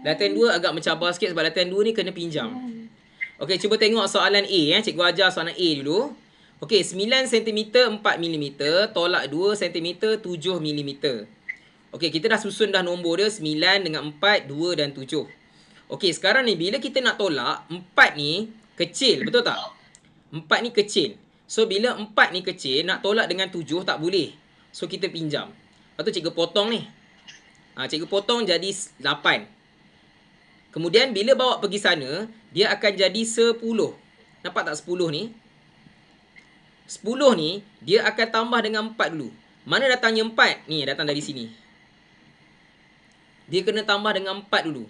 Latihan 2 agak mencabar sikit sebab latihan 2 ni kena pinjam. Okey, cuba tengok soalan A. Cikgu ajar soalan A dulu. Okey, 9 cm 4 mm, tolak 2 cm 7 mm. Okey, kita dah susun dah nombor dia 9 dengan 4, 2 dan 7. Okey, sekarang ni bila kita nak tolak, 4 ni kecil, betul tak? 4 ni kecil. So, bila 4 ni kecil, nak tolak dengan 7 tak boleh. So, kita pinjam. Lepas tu cikgu potong ni. Cikgu potong jadi 8. Kemudian, bila bawa pergi sana, dia akan jadi 10. Nampak tak 10 ni? 10 ni, dia akan tambah dengan 4 dulu. Mana datangnya 4? Ni, datang dari sini. Dia kena tambah dengan 4 dulu.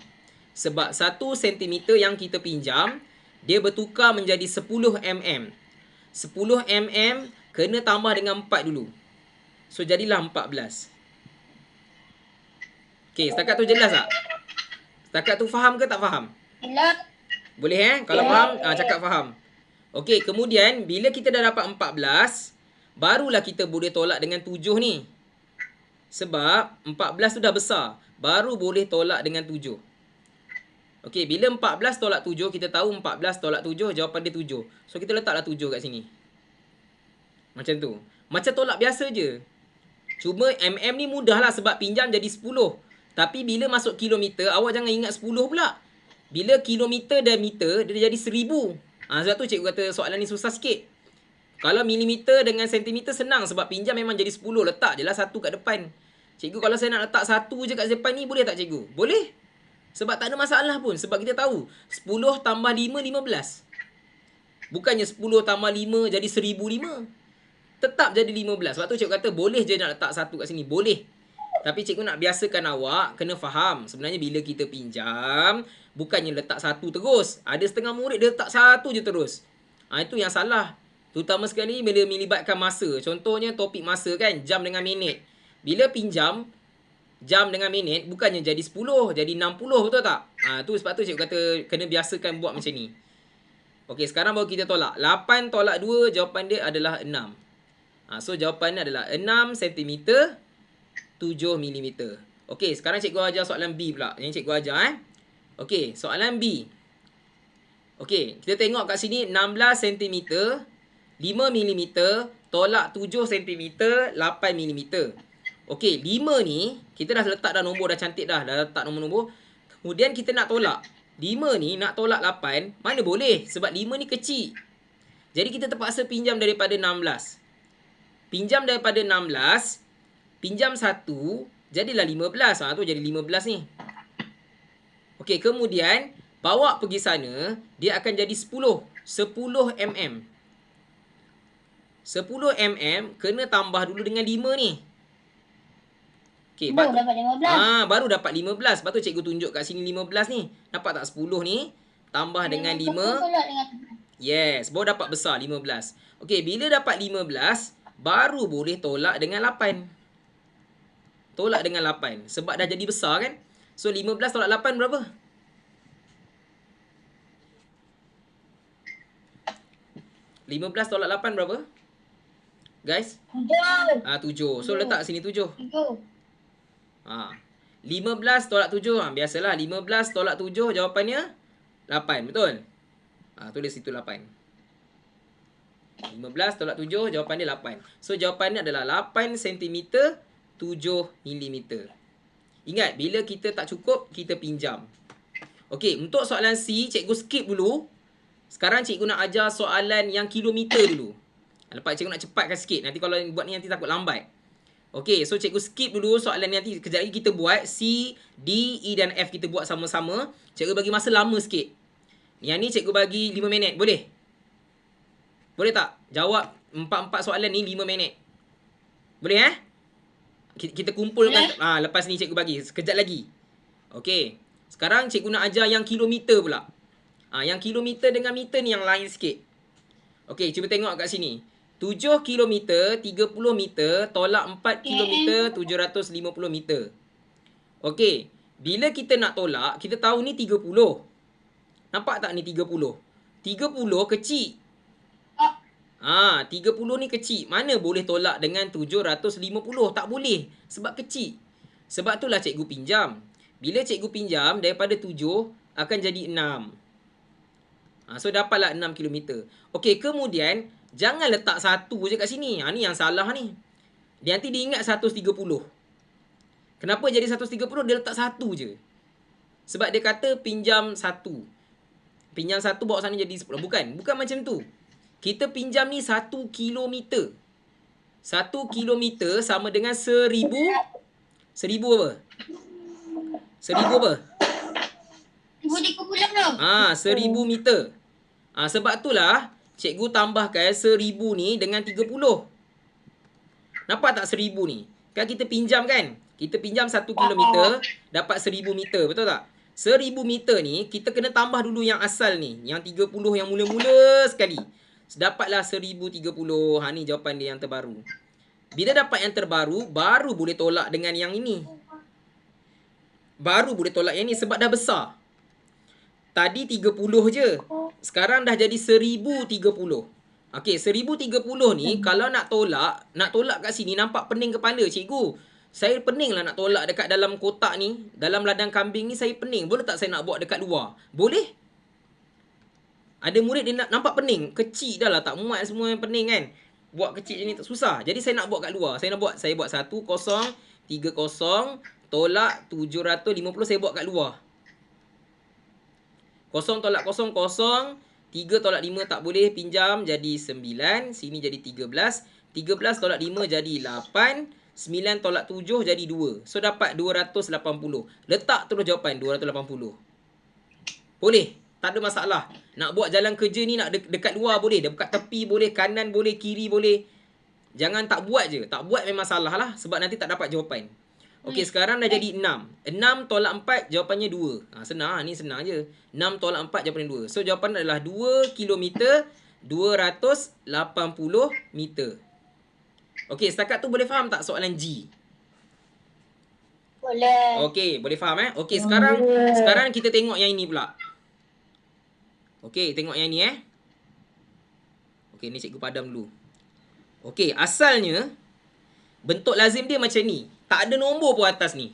Sebab 1 cm yang kita pinjam, dia bertukar menjadi 10 mm. 10 mm kena tambah dengan 4 dulu. So, jadilah 14. Okey, setakat tu jelas tak? Setakat tu faham ke tak faham? Boleh Kalau faham, cakap faham. Okey, kemudian bila kita dah dapat 14, barulah kita boleh tolak dengan 7 ni. Sebab 14 tu dah besar, baru boleh tolak dengan 7. Okey, bila 14 tolak 7, kita tahu 14 tolak 7, jawapan dia 7. So, kita letaklah 7 kat sini. Macam tu. Macam tolak biasa je. Cuma mm ni mudah lah sebab pinjam jadi 10. Tapi bila masuk kilometer, awak jangan ingat 10 pula. Bila kilometer dan meter, dia jadi 1000. Sebab tu cikgu kata soalan ni susah sikit. Kalau milimeter dengan sentimeter senang sebab pinjam memang jadi 10. Letak je lah 1 kat depan. Cikgu kalau saya nak letak 1 je kat depan ni, boleh tak cikgu? Boleh. Sebab tak ada masalah pun. Sebab kita tahu 10 tambah 5, 15. Bukannya 10 tambah 5 jadi 1005. Tetap jadi 15. Sebab tu cikgu kata boleh je nak letak 1 kat sini. Boleh. Tapi cikgu nak biasakan awak kena faham. Sebenarnya bila kita pinjam, Bukannya letak satu terus. Ada setengah murid dia letak satu je terus. Itu yang salah. Terutama sekali bila melibatkan masa. Contohnya topik masa kan, jam dengan minit. Bila pinjam jam dengan minit, bukannya jadi 10, jadi 60, betul tak? Tu sebab tu cikgu kata kena biasakan buat macam ni. Okey, sekarang baru kita tolak. 8 tolak 2, jawapan dia adalah 6. So jawapannya adalah 6 cm, 7 mm. Okey, sekarang cikgu ajar soalan B pula. Yang cikgu ajar Okey, soalan B. Okey, kita tengok kat sini 16 cm, 5 mm, tolak 7 cm, 8 mm. Okey, 5 ni kita dah letak dah nombor, dah cantik dah letak nombor-nombor. Kemudian kita nak tolak 5 ni, nak tolak 8, mana boleh sebab 5 ni kecil. Jadi kita terpaksa pinjam daripada 16. Pinjam daripada 16, pinjam 1, jadilah 15. Tu jadi 15 ni. Okey, kemudian bawa pergi sana, dia akan jadi 10 mm. 10 mm kena tambah dulu dengan 5 ni. Okey, Baru dapat 15. baru dapat 15. Lepas tu cikgu tunjuk kat sini 15 ni. Nampak tak 10 ni tambah dengan 5. Tolak dengan Yes, baru dapat besar 15. Okey, bila dapat 15, baru boleh tolak dengan 8. Tolak dengan 8 sebab dah jadi besar kan? So 15 tolak 8 berapa? Lima belas tolak 8 berapa? Guys? 7. 7. So letak sini 7. 7. 15 tolak 7. Biasalah 15 tolak 7 jawapannya 8. Betul? Tulis situ 8. 15 tolak 7 jawapan dia 8. So jawapannya adalah 8 cm, 7 mm. Ingat, bila kita tak cukup, kita pinjam. Okey, untuk soalan C, cikgu skip dulu. Sekarang cikgu nak ajar soalan yang kilometer dulu. Lepas cikgu nak cepatkan sikit. Nanti kalau buat ni nanti takut lambat. Okey, so cikgu skip dulu soalan ni, nanti kejap lagi kita buat C, D, E dan F kita buat sama-sama. Cikgu bagi masa lama sikit. Yang ni cikgu bagi 5 minit. Boleh? Boleh tak? Jawab 4 soalan ni 5 minit. Boleh Kita kumpulkan. Lepas ni cikgu bagi. Sekejap lagi. Okey. Sekarang cikgu nak ajar yang kilometer pula. Yang kilometer dengan meter ni yang lain sikit. Okey, cuba tengok kat sini. 7 km 30 meter tolak 4 km 750 meter. Okey, bila kita nak tolak, kita tahu ni 30. Nampak tak ni 30? 30 kecil. 30 ni kecil. Mana boleh tolak dengan 750? Tak boleh. Sebab kecil. Sebab itulah cikgu pinjam. Bila cikgu pinjam, daripada 7 akan jadi 6. So dapatlah 6 km. Okey, kemudian jangan letak 1 je kat sini. Ni yang salah ni. Nanti dia ingat 130. Kenapa jadi 130? Dia letak 1 je. Sebab dia kata pinjam 1. Pinjam 1 bawa sana jadi 10. Bukan macam tu. Kita pinjam ni 1 kilometer. 1 kilometer sama dengan 1000. 1000 apa? 1000 apa? 1000 meter. Sebab itulah cikgu tambahkan 1000 ni dengan 30. Nampak tak 1000 ni? Kan kita pinjam kan? Kita pinjam 1 kilometer, dapat 1000 meter. Betul tak? 1000 meter ni, kita kena tambah dulu yang asal ni. Yang 30 yang mula-mula sekali. Dapatlah 1030. Ni jawapan dia yang terbaru. Bila dapat yang terbaru, baru boleh tolak dengan yang ini. Baru boleh tolak yang ni sebab dah besar. Tadi 30 je. Sekarang dah jadi 1030. Okey, 1030 ni kalau nak tolak kat sini nampak pening kepala cikgu. Saya pening lah nak tolak dekat dalam kotak ni, dalam ladang kambing ni saya pening. Boleh tak saya nak buat dekat luar? Boleh? Ada murid dia nampak pening, kecil dah lah, tak muat semua yang pening kan. Buat kecil je ni susah. Jadi saya nak buat kat luar. Saya buat 1030 tolak 750 saya buat kat luar. 0 tolak 0, 0. 3 tolak 5 tak boleh, pinjam jadi 9. Sini jadi 13. 13 tolak 5 jadi 8. 9 tolak 7 jadi 2. So dapat 280. Letak terus jawapan 280. Boleh? Tak ada masalah. Nak buat jalan kerja ni nak dekat luar boleh. Dekat tepi boleh, kanan boleh, kiri boleh. Jangan tak buat je. Tak buat memang salah lah. Sebab nanti tak dapat jawapan. Okey, sekarang dah jadi 6. 6 tolak 4 jawapannya 2. Senang, ni senang je. 6 tolak 4 jawapannya 2. So jawapan adalah 2 kilometer 280 meter. Okey, setakat tu boleh faham tak soalan G? Boleh. Okey, boleh faham Okey, sekarang kita tengok yang ini pula. Okey, tengok yang ni Okey, ni cikgu padam dulu. Okey, asalnya bentuk lazim dia macam ni. Tak ada nombor pun atas ni.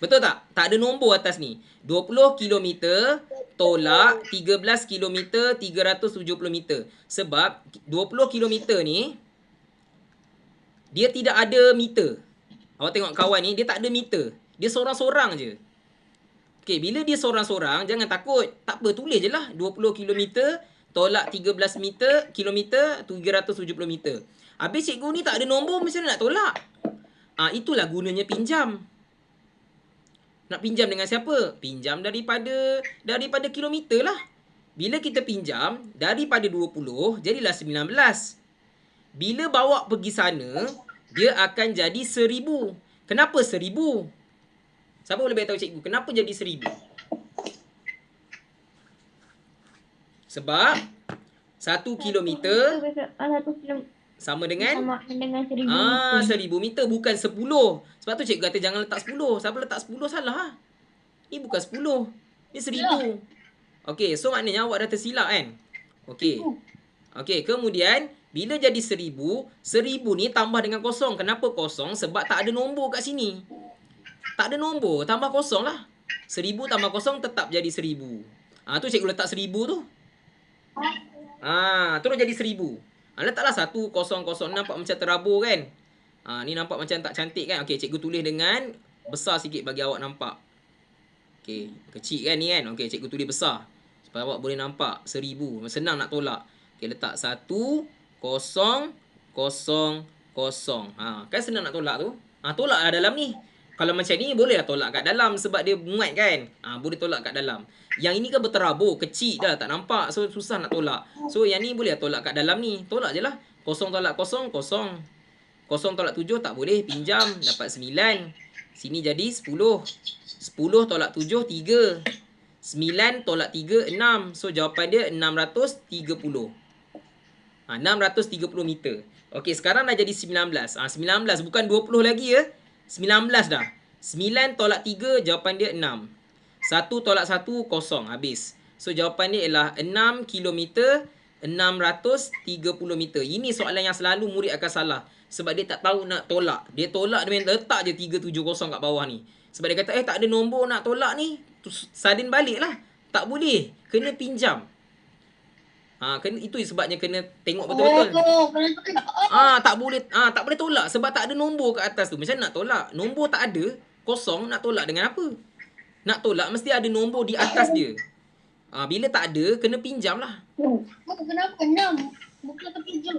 Betul tak? Tak ada nombor atas ni. 20 kilometer tolak 13 kilometer 370 meter. Sebab 20 kilometer ni dia tidak ada meter. Awak tengok kawan ni, dia tak ada meter. Dia sorang-sorang je. Okey, bila dia sorang-sorang, jangan takut. Tak apa, tulis je lah. 20 kilometer tolak 13 meter, kilometer 370 meter. Habis cikgu ni tak ada nombor, macam mana nak tolak? Itulah gunanya pinjam. Nak pinjam dengan siapa? Pinjam daripada kilometer lah. Bila kita pinjam, daripada 20, jadilah 19. Bila bawa pergi sana, dia akan jadi 1000. Kenapa 1000? Siapa boleh beritahu cikgu, kenapa jadi 1000? Sebab 1 kilometer sama dengan 1000 meter, bukan 10. Sebab tu cikgu kata jangan letak 10. Siapa letak 10 salah. Ni bukan 10. Ni 1000. Okey, so maknanya awak dah tersilap kan? Okey. Okey, kemudian bila jadi 1000, 1000 ni tambah dengan kosong. Kenapa kosong? Sebab tak ada nombor kat sini. Tak ada nombor, tambah kosong lah. 1000 tambah kosong tetap jadi 1000. Tu cikgu letak 1000 tu. Terus jadi 1000. Letaklah 1, 0, 0. Nampak macam terabur kan? Ni nampak macam tak cantik kan? Okey, cikgu tulis dengan besar sikit bagi awak nampak. Okey, kecil kan ni kan? Okey, cikgu tulis besar. Supaya awak boleh nampak 1000. Senang nak tolak. Okey, letak 1, 0, 0, 0. Kan senang nak tolak tu? Tolak lah dalam ni. Kalau macam ni boleh lah tolak kat dalam sebab dia muat kan. Boleh tolak kat dalam. Yang ini kan berterabur, kecil dah, tak nampak. So susah nak tolak. So yang ni boleh lah tolak kat dalam ni. Tolak je lah. 0 tolak 0, 0. 0 tolak 7 tak boleh, pinjam, dapat 9. Sini jadi 10. 10 tolak 7, 3. 9 tolak 3, 6. So jawapan dia 630. 630 meter. Okey, sekarang dah jadi 19. 19 bukan 20 lagi 19 dah. 9 tolak 3, jawapan dia 6. 1 tolak 1, 0. Habis. So jawapan dia ialah 6 kilometer 630 meter. Ini soalan yang selalu murid akan salah. Sebab dia tak tahu nak tolak. Dia tolak, dia letak je 370 kat bawah ni. Sebab dia kata, tak ada nombor nak tolak ni. Salin balik lah. Tak boleh. Kena pinjam. Itu sebabnya kena tengok betul-betul. Tak boleh tolak sebab tak ada nombor kat atas tu. Macam nak tolak? Nombor tak ada, kosong, nak tolak dengan apa? Nak tolak mesti ada nombor di atas dia. Bila tak ada, kena pinjam lah. Kenapa 6? Bukan pinjam.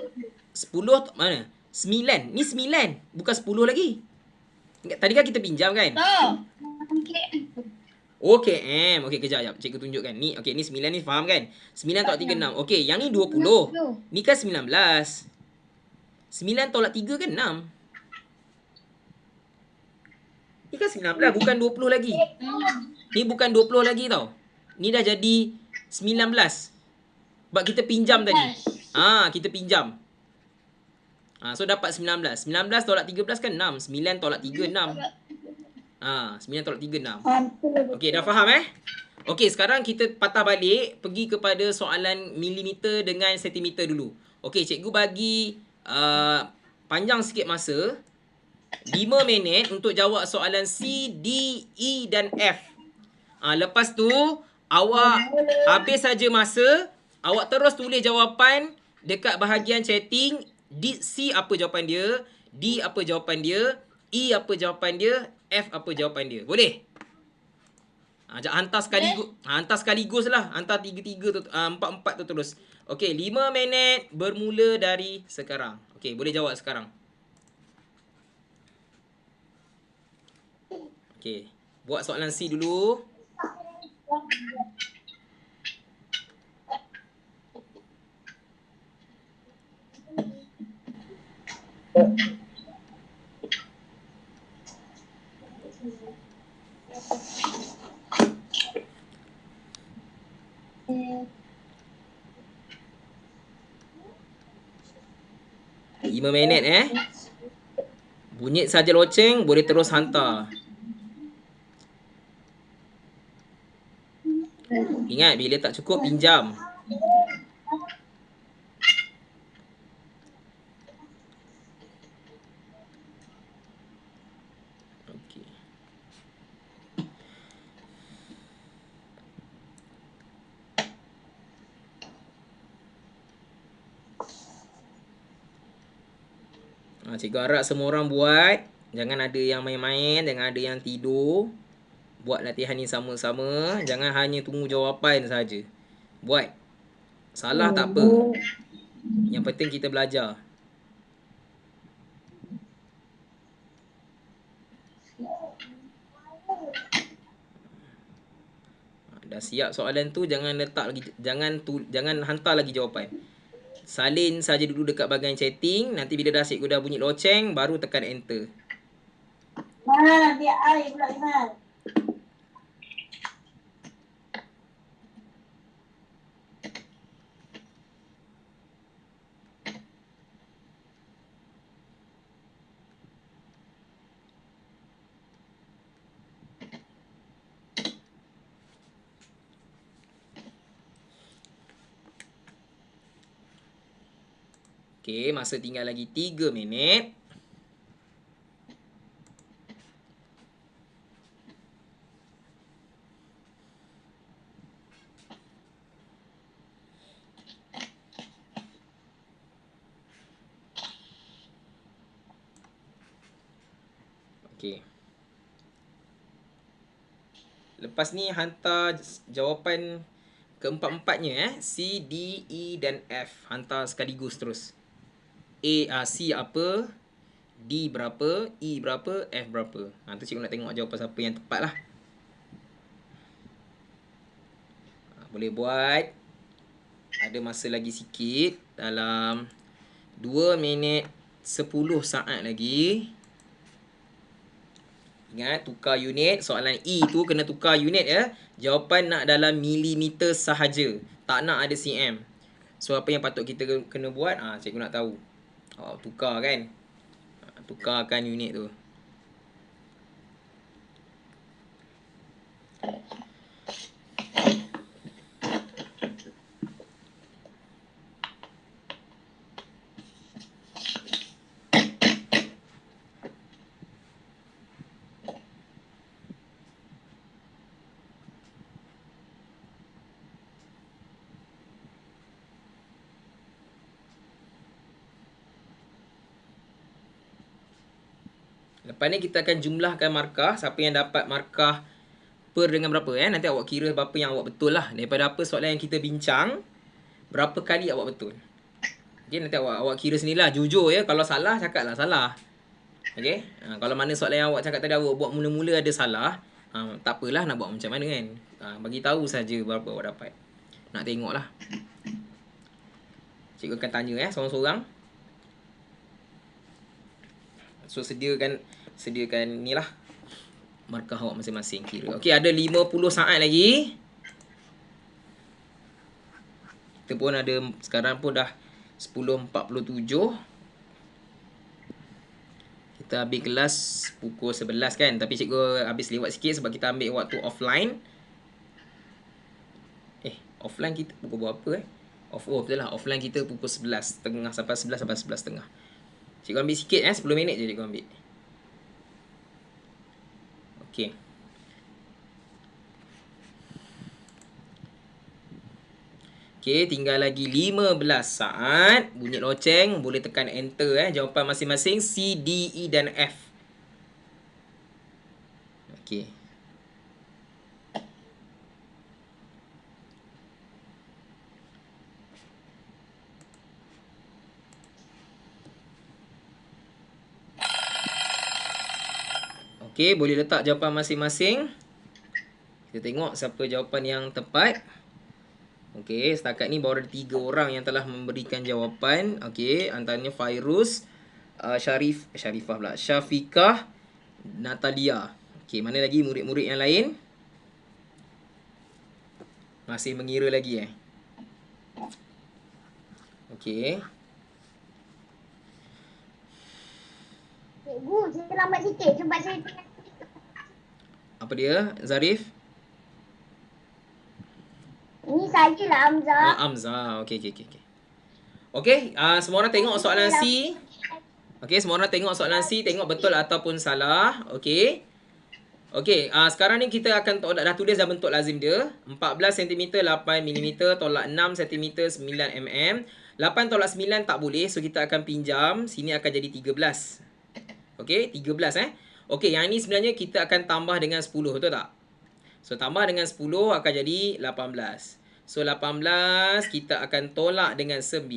10 mana? 9. Ni 9. Bukan 10 lagi. Tadi kan kita pinjam kan? OKM. Okey, kejap. Cikgu tunjukkan. Ni, okey, ni 9 ni faham kan? 9 tolak 3, 6. Okey, yang ni 20. Ni kan 19. 9 tolak 3 kan 6. Ni kan 19, bukan 20 lagi. Ni bukan 20 lagi tau. Ni dah jadi 19. Sebab kita pinjam tadi. Kita pinjam. So dapat 19. 19 tolak 13 kan 6. 9 tolak 3, 6. 9 tolak 3, 6. Okey, dah faham Okey, sekarang kita patah balik. Pergi kepada soalan milimeter dengan sentimeter dulu. Okey, cikgu bagi panjang sikit masa. 5 minit untuk jawab soalan C, D, E dan F. Lepas tu, awak habis saja masa. Awak terus tulis jawapan dekat bahagian chatting. C apa jawapan dia, D apa jawapan dia, E apa jawapan dia, F apa jawapan dia. Boleh? Hantar sekaligus lah. Hantar 3-3 tu, 4-4 tu terus. Okey, 5 minit bermula dari sekarang. Okey, boleh jawab sekarang. Okey, buat soalan C dulu. 5 minit Bunyi saja loceng, boleh terus hantar. Ingat, bila tak cukup, pinjam. Okey. Cikgu harap semua orang buat. Jangan ada yang main-main, jangan ada yang tidur. Buat latihan ni sama-sama. Jangan hanya tunggu jawapan saja. Buat. Salah tak apa. Yang penting kita belajar. Dah siap soalan tu, jangan letak lagi, jangan hantar lagi jawapan. Salin saja dulu dekat bahagian chatting. Nanti bila dah cikgu dah bunyi loceng, baru tekan enter. Mana dia air pula Iman. Okey, masa tinggal lagi 3 minit. Okey. Lepas ni hantar jawapan keempat-empatnya C, D, E dan F. Hantar sekaligus terus. C apa, D berapa, E berapa, F berapa. Tu cikgu nak tengok jawapan siapa yang tepat lah. Boleh buat. Ada masa lagi sikit. Dalam 2 minit 10 saat lagi. Ingat, tukar unit. Soalan E tu kena tukar unit ya. Jawapan nak dalam milimeter sahaja. Tak nak ada cm. So, apa yang patut kita kena buat? Cikgu nak tahu. Tukar kan? Tukarkan unit tu. Lepas ni kita akan jumlahkan markah. Siapa yang dapat markah per dengan berapa nanti awak kira berapa yang awak betul lah. Daripada apa soalan yang kita bincang, berapa kali awak betul. Okay, nanti awak kira sendirilah. Jujur ya, kalau salah cakaplah salah. Okay, kalau mana soalan yang awak cakap tadi awak buat mula-mula ada salah, tak apalah nak buat macam mana kan. Bagi tahu saja berapa awak dapat. Nak tengoklah. Cikgu akan tanya seorang-seorang. So sediakan ni lah markah awak masing-masing kira. Okey, ada 50 saat lagi. Kita pun ada sekarang pun dah 10.47. Kita habis kelas pukul 11 kan. Tapi cikgu habis lewat sikit sebab kita ambil waktu offline. Offline kita pukul berapa betul lah. Offline kita pukul 11.30 sampai 11.30. Cikgu ambil sikit 10 minit je cikgu ambil. Okey. Okey, tinggal lagi 15 saat. Bunyi loceng, boleh tekan enter jawapan masing-masing C, D, E dan F. Okey. Okey, boleh letak jawapan masing-masing. Kita tengok siapa jawapan yang tepat. Okey, setakat ni baru ada 3 orang yang telah memberikan jawapan. Okey, antaranya Fairuz, Syarifah pula, Syafiqah, Natalia. Okey, mana lagi murid-murid yang lain? Masih mengira lagi Okey. Cikgu, saya lambat sikit sebab saya tengah. Apa dia, Zarif? Ini sajalah Hamzah. Oh, Amza. Okey. Okey, semua orang tengok soalan C. Okey, semua orang tengok soalan C, tengok betul ataupun salah. Okey. Okey, sekarang ni kita akan dah tulis dah bentuk lazim dia. 14 cm 8 mm tolak 6 cm 9 mm. 8 tolak 9 tak boleh, so kita akan pinjam. Sini akan jadi 13. Okey, 13 Okey, yang ini sebenarnya kita akan tambah dengan 10, betul tak? So tambah dengan 10 akan jadi 18. So 18 kita akan tolak dengan 9.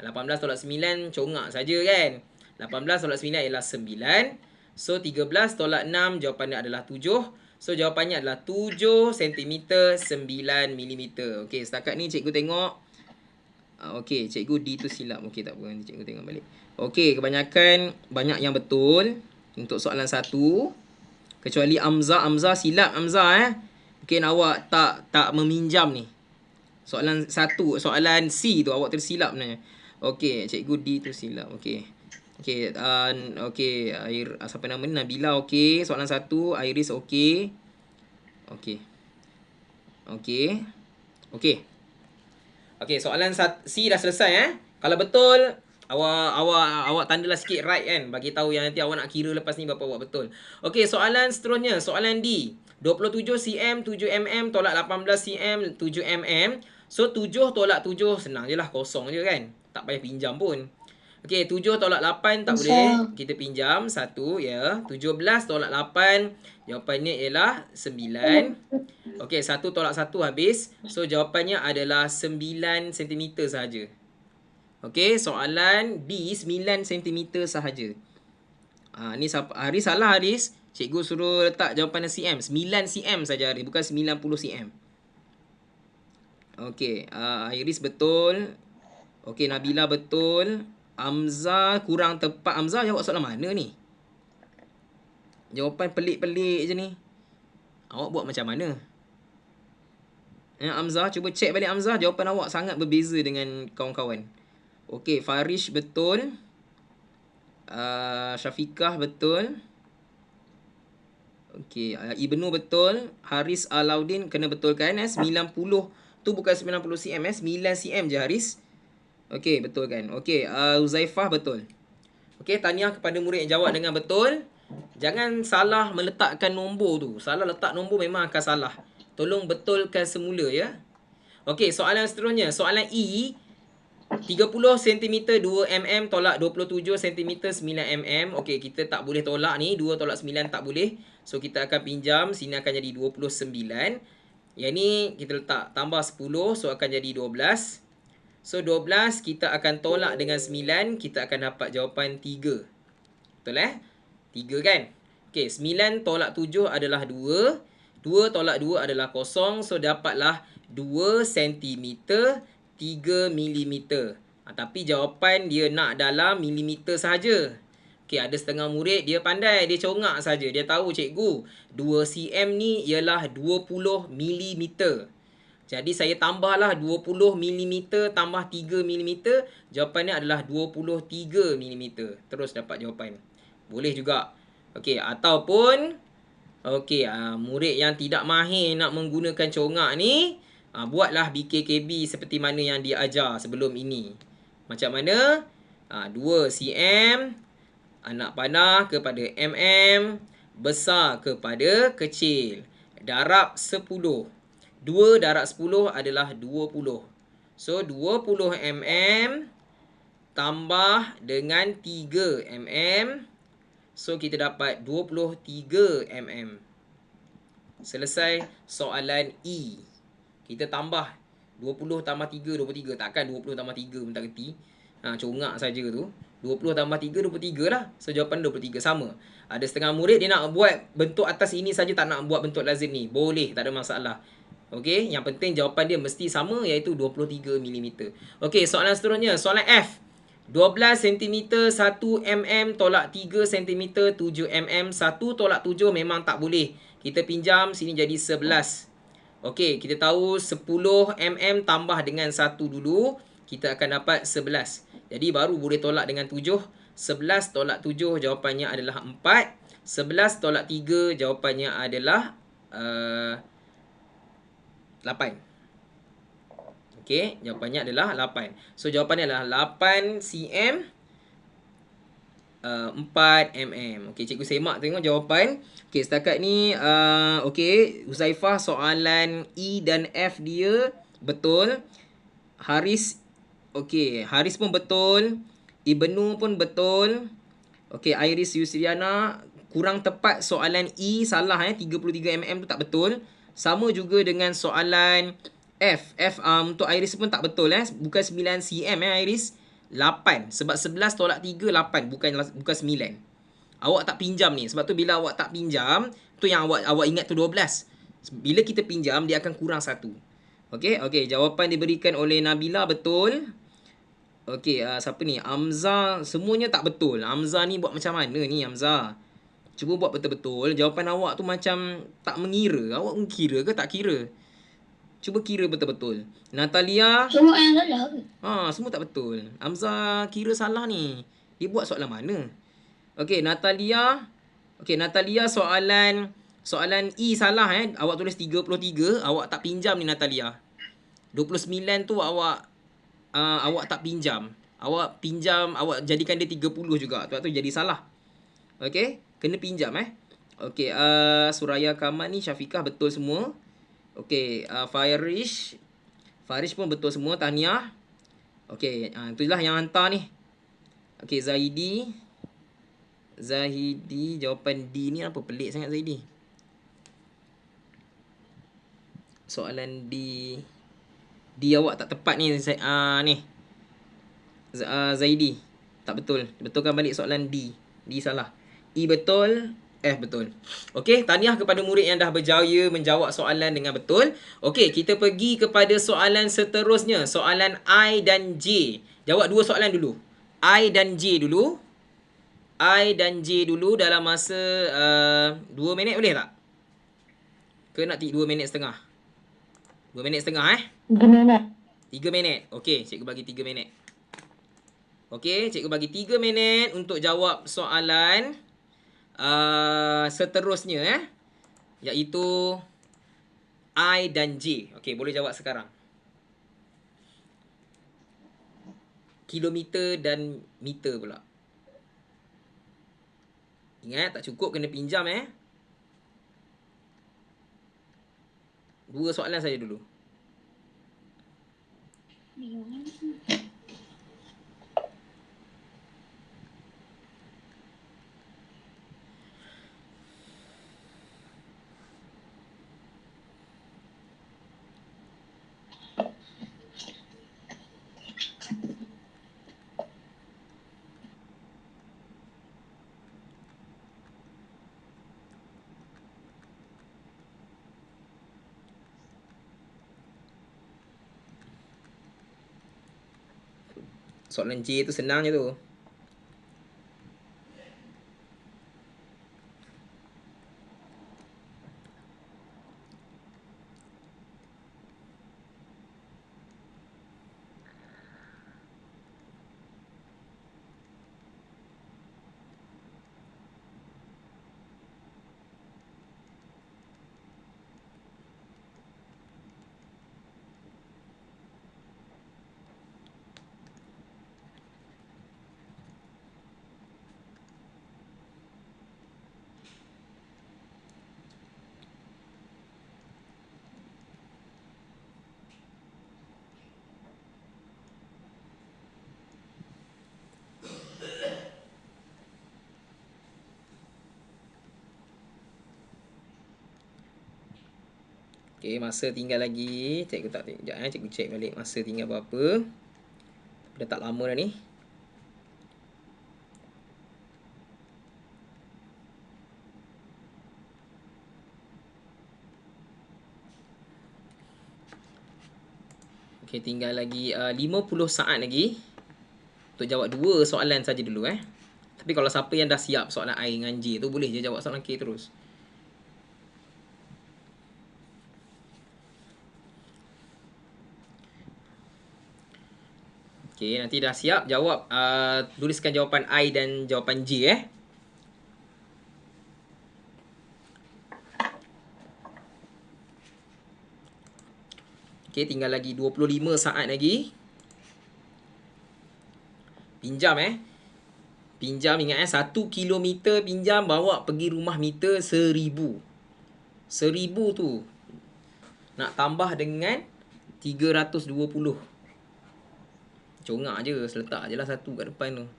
18 tolak 9 congak saja kan. 18 tolak 9 ialah 9. So 13 tolak 6 jawapannya adalah 7. So jawapannya adalah 7 cm 9 mm. Okey, setakat ni cikgu tengok. Okey, cikgu D tu silap. Okey, tak apa, nanti cikgu tengok balik. Okey, kebanyakan banyak yang betul untuk soalan 1. Kecuali Amza silap Amza Mungkin awak tak meminjam ni. Soalan 1, soalan C tu awak tersilap sebenarnya. Okey, cikgu D tu silap. Okey. Okey, siapa nama ni? Nabila okey. Soalan 1, Iris okey. Okey, soalan C dah selesai Kalau betul awak tandalah sikit right kan, bagi tahu yang nanti awak nak kira lepas ni berapa awak betul. Okey, soalan seterusnya, soalan D. 27 cm 7 mm tolak 18 cm 7 mm. So 7 tolak 7 senang je lah, kosong je kan. Tak payah pinjam pun. Okey, 7 tolak 8 tak boleh. Kita pinjam 1 ya. 17 tolak 8 jawapannya ialah 9. Okey, 1 tolak 1 habis. So jawapannya adalah 9 cm sahaja. Okey, soalan D 9 cm sahaja. Ni Haris salah Haris. Cikgu suruh letak jawapan cm. 9 cm saja Haris, bukan 90 cm. Okey, Iris betul. Okey, Nabila betul. Amza kurang tepat. Amza jawab soalan mana ni? Jawapan pelik-pelik je ni. Awak buat macam mana? Amza, cuba cek balik Amza. Jawapan awak sangat berbeza dengan kawan-kawan. Okey, Farish betul. Syafiqah betul. Okey, Ibnu betul. Haris Alaudin kena betulkan 90 tu bukan 90 cm 9 cm je Haris. Okey, betul kan? Okey, Huzaifah betul. Okey, tahniah kepada murid yang jawab dengan betul. Jangan salah meletakkan nombor tu. Salah letak nombor memang akan salah. Tolong betulkan semula ya. Okey, soalan seterusnya, soalan E. 30 cm 2 mm tolak 27 cm 9 mm. Okey, kita tak boleh tolak ni. 2 tolak 9 tak boleh. So, kita akan pinjam. Sini akan jadi 29. Yang ni kita letak tambah 10. So, akan jadi 12. So, 12 kita akan tolak dengan 9. Kita akan dapat jawapan 3. Betul 3 kan? Okey, 9 tolak 7 adalah 2. 2 tolak 2 adalah 0. So, dapatlah 2 cm 3 mm. Tapi jawapan dia nak dalam milimeter sahaja. Okey, ada setengah murid dia pandai, dia congak saja. Dia tahu cikgu, 2 cm ni ialah 20 mm. Jadi saya tambahlah 20 mm tambah 3 mm, jawapannya adalah 23 mm. Terus dapat jawapan. Boleh juga. Okey, ataupun murid yang tidak mahir nak menggunakan congak ni, buatlah BKKB seperti mana yang dia ajar sebelum ini. Macam mana? 2 cm, anak panah kepada mm, besar kepada kecil. Darab 10. 2 darab 10 adalah 20. So, 20 mm tambah dengan 3 mm. So, kita dapat 23 mm. Selesai soalan E. Kita tambah 20 tambah 3, 23. Takkan 20 tambah 3 pun tak kerti. Congak saja tu. 20 tambah 3, 23 lah. So, jawapan 23. Sama. Ada setengah murid dia nak buat bentuk atas ini saja, tak nak buat bentuk lazim ni. Boleh, tak ada masalah. Okey, yang penting jawapan dia mesti sama, iaitu 23 mm. Okey, soalan seterusnya. Soalan F. 12 cm 1 mm tolak 3 cm 7 mm. 1 tolak 7 memang tak boleh. Kita pinjam, sini jadi 11. Okey, kita tahu 10 mm tambah dengan 1 dulu, kita akan dapat 11. Jadi baru boleh tolak dengan 7. 1 11 tolak 7 jawapannya adalah 4. 11 tolak 3 jawapannya adalah 8. Okey, jawapannya adalah 8. So jawapannya adalah 8 cm 4 mm. Okey, cikgu semak tengok jawapan. Okey, setakat ni okey, Huzaifah soalan E dan F dia betul. Haris okey, Haris pun betul. Ibnu pun betul. Okey, Iris Yusriana kurang tepat soalan E, salah 33 mm tu tak betul. Sama juga dengan soalan F. Untuk Iris pun tak betul bukan 9 cm Iris. 8 sebab 11 tolak 3 8 bukan 9. Awak tak pinjam ni. Sebab tu bila awak tak pinjam, tu yang awak ingat tu 12. Bila kita pinjam dia akan kurang 1. Okey, jawapan diberikan oleh Nabila betul. Okey, siapa ni? Amza, semuanya tak betul. Amza ni buat macam mana ni Amza? Cuba buat betul-betul. Jawapan awak tu macam tak mengira. Awak mengira ke tak kira? Cuba kira betul-betul. Natalia, Semua yang salah ke? semua tak betul. Amza kira salah ni. Dia buat soalan mana? Okey, Natalia. Okey, Natalia soalan E salah Awak tulis 33, awak tak pinjam ni Natalia. 29 tu awak tak pinjam. Awak pinjam, awak jadikan dia 30 juga. Sebab tu jadi salah. Okey, kena pinjam Okey, Suraya Kamal ni Syafiqah betul semua. Okey, Farish pun betul semua, tahniah. Okey, itulah yang hantar ni. Okey, Zahidi jawapan D ni apa pelik sangat Zahidi. Soalan D awak tak tepat ni ni. Zaidi tak betul. Betulkan balik soalan D salah. E betul, F betul. Okey, tahniah kepada murid yang dah berjaya menjawab soalan dengan betul. Okey, kita pergi kepada soalan seterusnya. Soalan I dan J. Jawab dua soalan dulu. I dan J dulu. I dan J dulu dalam masa 2 minit boleh tak? Ke nak 2 minit setengah? 2 minit setengah 3 minit. 3 minit. Okey, cikgu bagi 3 minit. Okey, cikgu bagi 3 minit untuk jawab soalan seterusnya iaitu I dan J. Okey, boleh jawab sekarang. Kilometer dan meter pula. Ingat, tak cukup kena pinjam Dua soalan saja dulu. Soalan J tu senang je tu. Okey, masa tinggal lagi. Cikgu tak tengok sekejap cikgu check balik masa tinggal berapa. Dah tak lama dah ni. Okey, tinggal lagi 50 saat lagi untuk jawab dua soalan saja dulu Tapi kalau siapa yang dah siap soalan I dengan J tu boleh je jawab soalan K terus. Okey, nanti dah siap jawab, tuliskan jawapan I dan jawapan J Okey, tinggal lagi 25 saat lagi. Pinjam Pinjam ingat 1 kilometer pinjam bawa pergi rumah meter 1000. 1000 tu nak tambah dengan 320. Congak je, seletak je lah satu kat depan tu.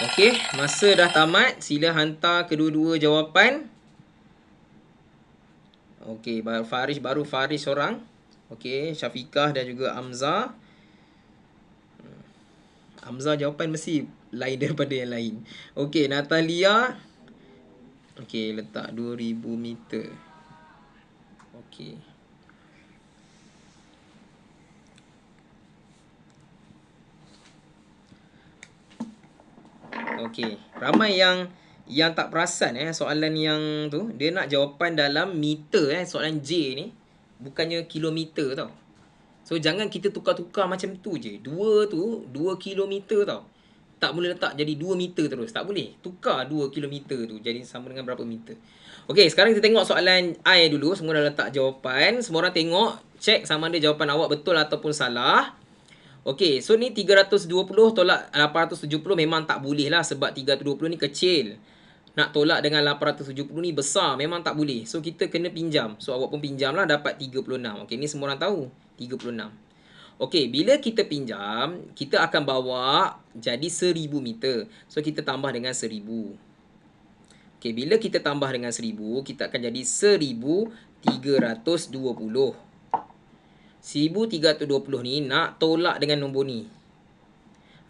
Okey, masa dah tamat. Sila hantar kedua-dua jawapan. Okey, baru Faris seorang. Okey, Syafiqah dan juga Hamzah. Hamzah jawapan mesti lain daripada yang lain. Okey, Natalia. Okey, letak 2000 meter. Okey. Okey, ramai yang tak perasan soalan yang tu, dia nak jawapan dalam meter soalan J ni bukannya kilometer tau. So jangan kita tukar-tukar macam tu je. 2 kilometer tau. Tak boleh letak jadi 2 meter terus. Tak boleh. Tukar 2 kilometer tu jadi sama dengan berapa meter. Okey, sekarang kita tengok soalan I dulu. Semua dah letak jawapan. Semua orang tengok, check sama ada jawapan awak betul ataupun salah. Okey, so ni 320 tolak 870 memang tak boleh lah sebab 320 ni kecil. Nak tolak dengan 870 ni besar, memang tak boleh. So kita kena pinjam. So awak pun pinjam lah, dapat 36. Okey, ni semua orang tahu. 36. Okey, bila kita pinjam, kita akan bawa jadi 1000 meter. So kita tambah dengan 1000. Okey, bila kita tambah dengan 1000, kita akan jadi 1320. 1320 ni nak tolak dengan nombor ni.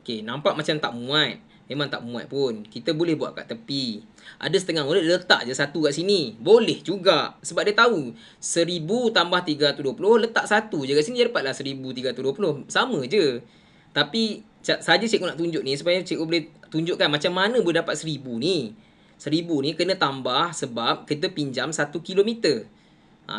Okey, nampak macam tak muat. Memang tak muat pun. Kita boleh buat kat tepi. Ada setengah murid letak je satu kat sini. Boleh juga. Sebab dia tahu 1000 tambah 320 letak satu je kat sini, dia dapatlah 1320. Sama je. Tapi saja cikgu nak tunjuk ni supaya cikgu boleh tunjukkan macam mana boleh dapat 1000 ni. 1000 ni kena tambah sebab kita pinjam 1 kilometer.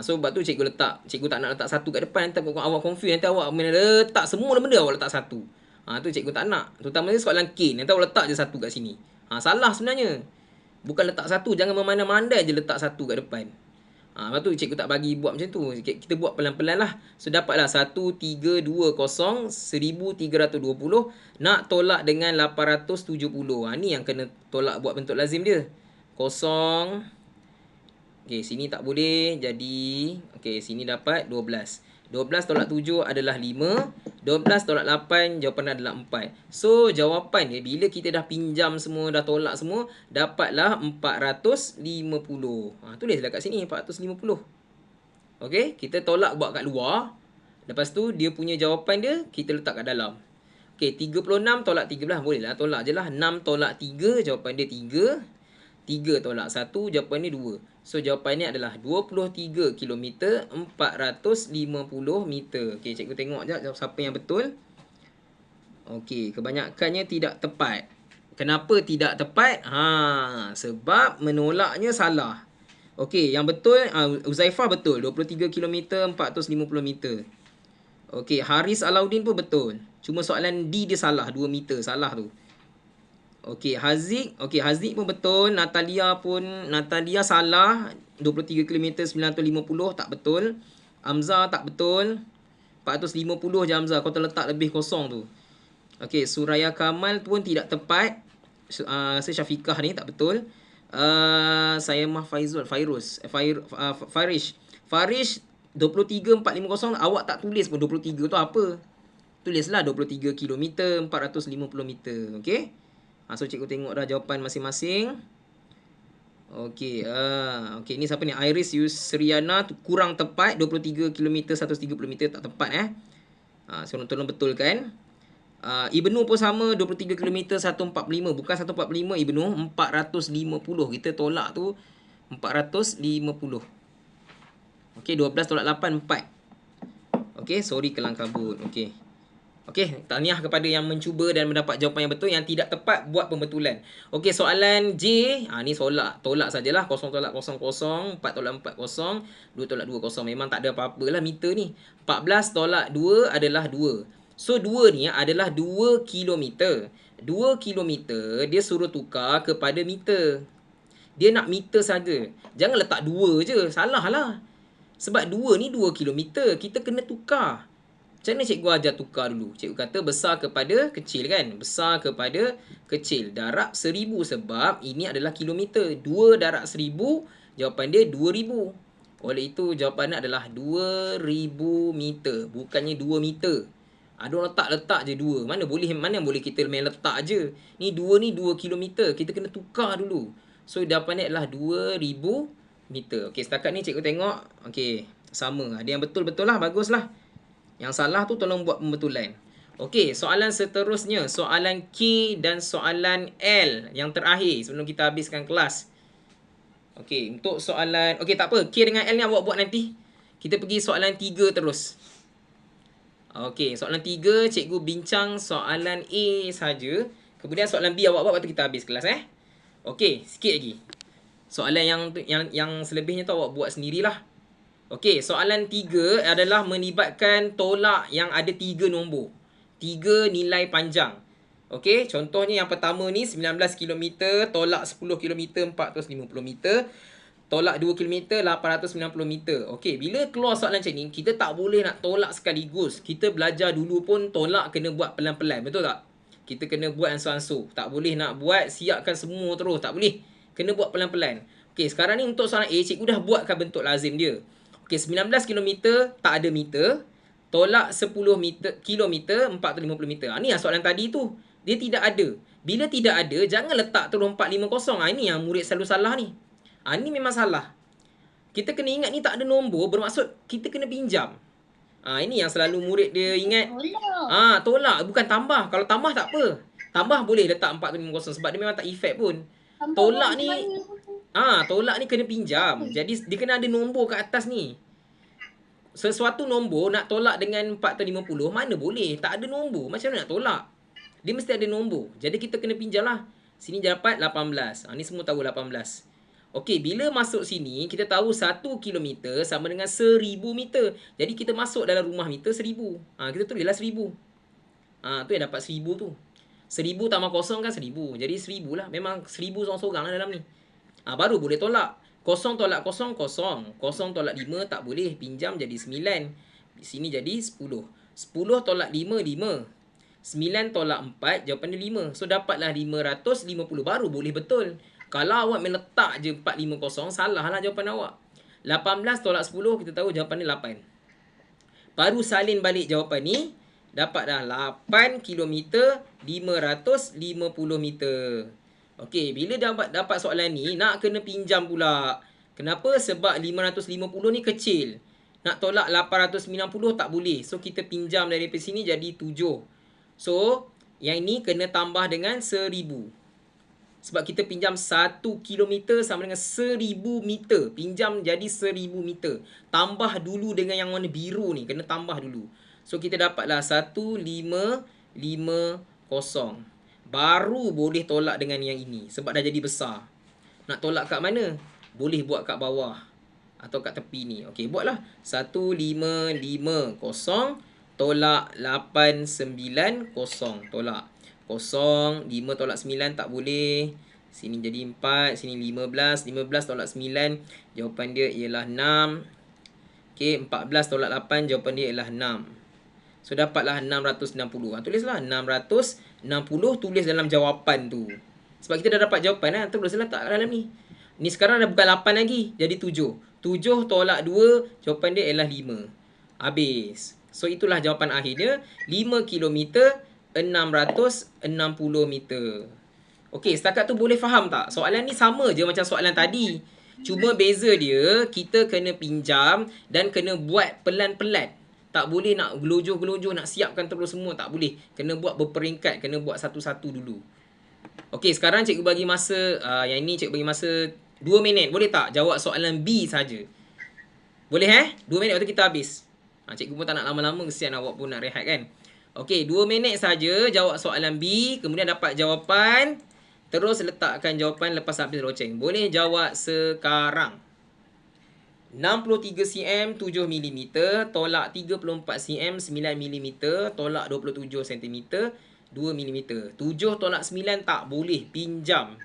So sebab tu cikgu tak nak letak satu kat depan. Nanti awak confuse. Nanti awak letak semua benda awak letak satu. Tu cikgu tak nak. Terutamanya soalan K. Nanti awak letak je satu kat sini. Salah sebenarnya. Bukan letak satu. Jangan memandai-mandai je letak satu kat depan. Lepas tu cikgu tak bagi buat macam tu. Kita buat pelan-pelan lah. So dapatlah 1320 1320 nak tolak dengan 870. Ni yang kena tolak buat bentuk lazim dia. Kosong. Okey, sini tak boleh. Jadi, okey, sini dapat 12. 12 tolak 7 adalah 5. 12 tolak 8, jawapan adalah 4. So, jawapan dia, bila kita dah pinjam semua, dah tolak semua, dapatlah 450. Tulislah kat sini, 450. Okey, kita tolak buat kat luar. Lepas tu, dia punya jawapan dia, kita letak kat dalam. Okey, 36 tolak 13, boleh lah, tolak je lah. 6 tolak 3, jawapan dia 3. 3 tolak 1, jawapan dia 2. So, jawapannya adalah 23 km 450 meter. Okey, cikgu tengok sekejap siapa yang betul. Okey, kebanyakannya tidak tepat. Kenapa tidak tepat? Sebab menolaknya salah. Okey, yang betul, Uzaifah betul. 23 km 450 meter. Okey, Haris Alauddin pun betul. Cuma soalan D dia salah, 2 meter. Salah tu. Okey, Haziq pun betul. Natalia salah. 23 km 950 tak betul. Hamzah tak betul. 450 je Hamzah. Kau terletak lebih kosong tu. Okey, Suraya Kamal pun tidak tepat. Saya Syafiqah ni tak betul. Saya mah Farish 23 450. Awak tak tulis pun 23 tu apa. Tulislah 23 km 450 meter. Okey. So cikgu tengok dah jawapan masing-masing. Okey, ni siapa ni? Iris Yusriana kurang tepat, 23 km 130 meter tak tepat so tolong betulkan. Ibnu pun sama, 23 km 145, bukan 145 Ibnu, 450. Kita tolak tu 450. Okey, 12 tolak 8 4. Okey, sorry kelang kabut. Okey. Okey, tahniah kepada yang mencuba dan mendapat jawapan yang betul. Yang tidak tepat buat pembetulan. Okey, soalan J, ni tolak sajalah. 0 tolak 0 0, 4 tolak 4 0, 2 tolak 2 0. Memang tak ada apa-apalah meter ni. 14 tolak 2 adalah 2. So 2 ni adalah 2 kilometer. 2 kilometer dia suruh tukar kepada meter. Dia nak meter saja. Jangan letak 2 je. Salah lah. Sebab 2 ni 2 kilometer. Kita kena tukar. Macam mana cikgu ajar tukar dulu? Cikgu kata besar kepada kecil kan? Besar kepada kecil. Darab 1000 sebab ini adalah kilometer. 2 darab 1000, jawapan dia 2000. Oleh itu jawapannya adalah 2000 meter. Bukannya 2 meter. Ada orang letak je 2. Mana boleh kita main letak je. Ni 2 ni 2 kilometer. Kita kena tukar dulu. So jawapannya adalah 2000 meter. Okey, setakat ni cikgu tengok. Okey, sama. Ada yang betul-betul lah. Baguslah. Yang salah tu tolong buat pembetulan. Okey, soalan seterusnya. Soalan K dan soalan L. Yang terakhir sebelum kita habiskan kelas. Okey, untuk soalan... Okey, tak apa. K dengan L ni awak buat nanti. Kita pergi soalan 3 terus. Okey, soalan 3 cikgu bincang soalan A saja. Kemudian soalan B awak buat, lepas tu kita habis kelas Okey, sikit lagi. Soalan yang selebihnya tu awak buat sendirilah. Okey, soalan 3 adalah melibatkan tolak yang ada 3 nombor. 3 nilai panjang. Okey, contohnya yang pertama ni 19 km, tolak 10 km 450 meter, tolak 2 km 890 meter. Okey, bila keluar soalan macam ni, kita tak boleh nak tolak sekaligus. Kita belajar dulu pun tolak kena buat pelan-pelan, betul tak? Kita kena buat ansur-ansur. Tak boleh nak buat siapkan semua terus, tak boleh. Kena buat pelan-pelan. Okey, sekarang ni untuk soalan A, cikgu dah buatkan bentuk lazim dia. Okey, 19 km tak ada meter. Tolak 10 kilometer 450 meter. Ni lah soalan tadi tu. Dia tidak ada. Bila tidak ada, jangan letak terus 450. Ini yang murid selalu salah ni. Ni memang salah. Kita kena ingat ni tak ada nombor, bermaksud kita kena pinjam. Ini yang selalu murid dia ingat. Tolak. Bukan tambah. Kalau tambah tak apa. Tambah boleh letak 450 sebab dia memang tak efek pun. Tolak ni... tolak ni kena pinjam. Jadi dia kena ada nombor kat atas ni. Sesuatu nombor nak tolak dengan 450 mana boleh. Tak ada nombor. Macam mana nak tolak? Dia mesti ada nombor. Jadi kita kena pinjam lah. Sini dapat 18. Ni semua tahu 18. Okey, bila masuk sini kita tahu 1 km sama dengan 1000 meter. Jadi kita masuk dalam rumah meter 1000. Kita tulislah 1000. Tu yang dapat 1000 tu. 1000 tambah kosong kan 1000. Jadi 1000 lah. Memang 1000 seorang-seorang lah dalam ni. Baru boleh tolak. 0 tolak 0, 0. 0 tolak 5 tak boleh. Pinjam jadi 9. Di sini jadi 10. 10 tolak 5, 5. 9 tolak 4, jawapan dia 5. So, dapatlah 550. Baru boleh betul. Kalau awak meletak je 450, salah lah jawapan awak. 18 tolak 10, kita tahu jawapan dia 8. Baru salin balik jawapan ni. Dapat dah 8 km 550 meter. Okey, bila dapat soalan ni, nak kena pinjam pula. Kenapa? Sebab 550 ni kecil. Nak tolak 890 tak boleh. So, kita pinjam dari sini jadi 7. So, yang ni kena tambah dengan 1000. Sebab kita pinjam 1 km sama dengan 1000 meter. Pinjam jadi 1000 meter. Tambah dulu dengan yang warna biru ni. Kena tambah dulu. So, kita dapatlah 1550. Baru boleh tolak dengan yang ini. Sebab dah jadi besar. Nak tolak kat mana? Boleh buat kat bawah. Atau kat tepi ni. Okey, buatlah. 1550. Tolak 890. Tolak. 0. 5 tolak 9 tak boleh. Sini jadi 4. Sini 15. 15 tolak 9. Jawapan dia ialah 6. Okey, 14 tolak 8. Jawapan dia ialah 6. So, dapatlah 660. Tulislah 660. Tulis dalam jawapan tu. Sebab kita dah dapat jawapan. Tulislah tak dalam ni. Ni sekarang dah bukan 8 lagi. Jadi 7. 7 tolak 2. Jawapan dia ialah 5. Habis. So, itulah jawapan akhirnya. 5 km 660 meter. Okey, setakat tu boleh faham tak? Soalan ni sama je macam soalan tadi. Cuma beza dia, kita kena pinjam dan kena buat pelan-pelan. Tak boleh nak gelojoh-gelojoh, nak siapkan terus semua. Tak boleh. Kena buat berperingkat. Kena buat satu-satu dulu. Okey, sekarang cikgu bagi masa, yang ini cikgu bagi masa 2 minit. Boleh tak? Jawab soalan B saja. Boleh 2 minit waktu kita habis. Cikgu pun tak nak lama-lama, kesian awak pun nak rehat kan. Okey, 2 minit saja jawab soalan B, kemudian dapat jawapan, terus letakkan jawapan lepas habis loceng. Boleh jawab sekarang. 63 cm 7 mm, tolak 34 cm 9 mm, tolak 27 cm 2 mm. 7 tolak 9 tak boleh pinjam.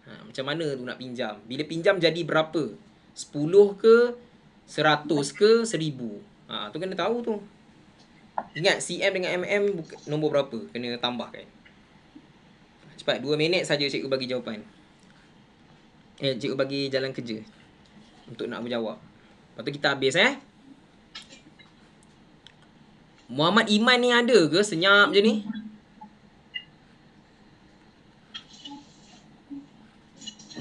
Macam mana tu nak pinjam? Bila pinjam jadi berapa? 10 ke 100 ke 1000? Tu kena tahu tu. Ingat cm dengan mm nombor berapa? Kena tambahkan. Cepat 2 minit saja cikgu bagi jawapan. Cikgu bagi jalan kerja untuk nak menjawab. Lepas tu kita habis Muhammad Iman ni ada ke? Senyap je ni.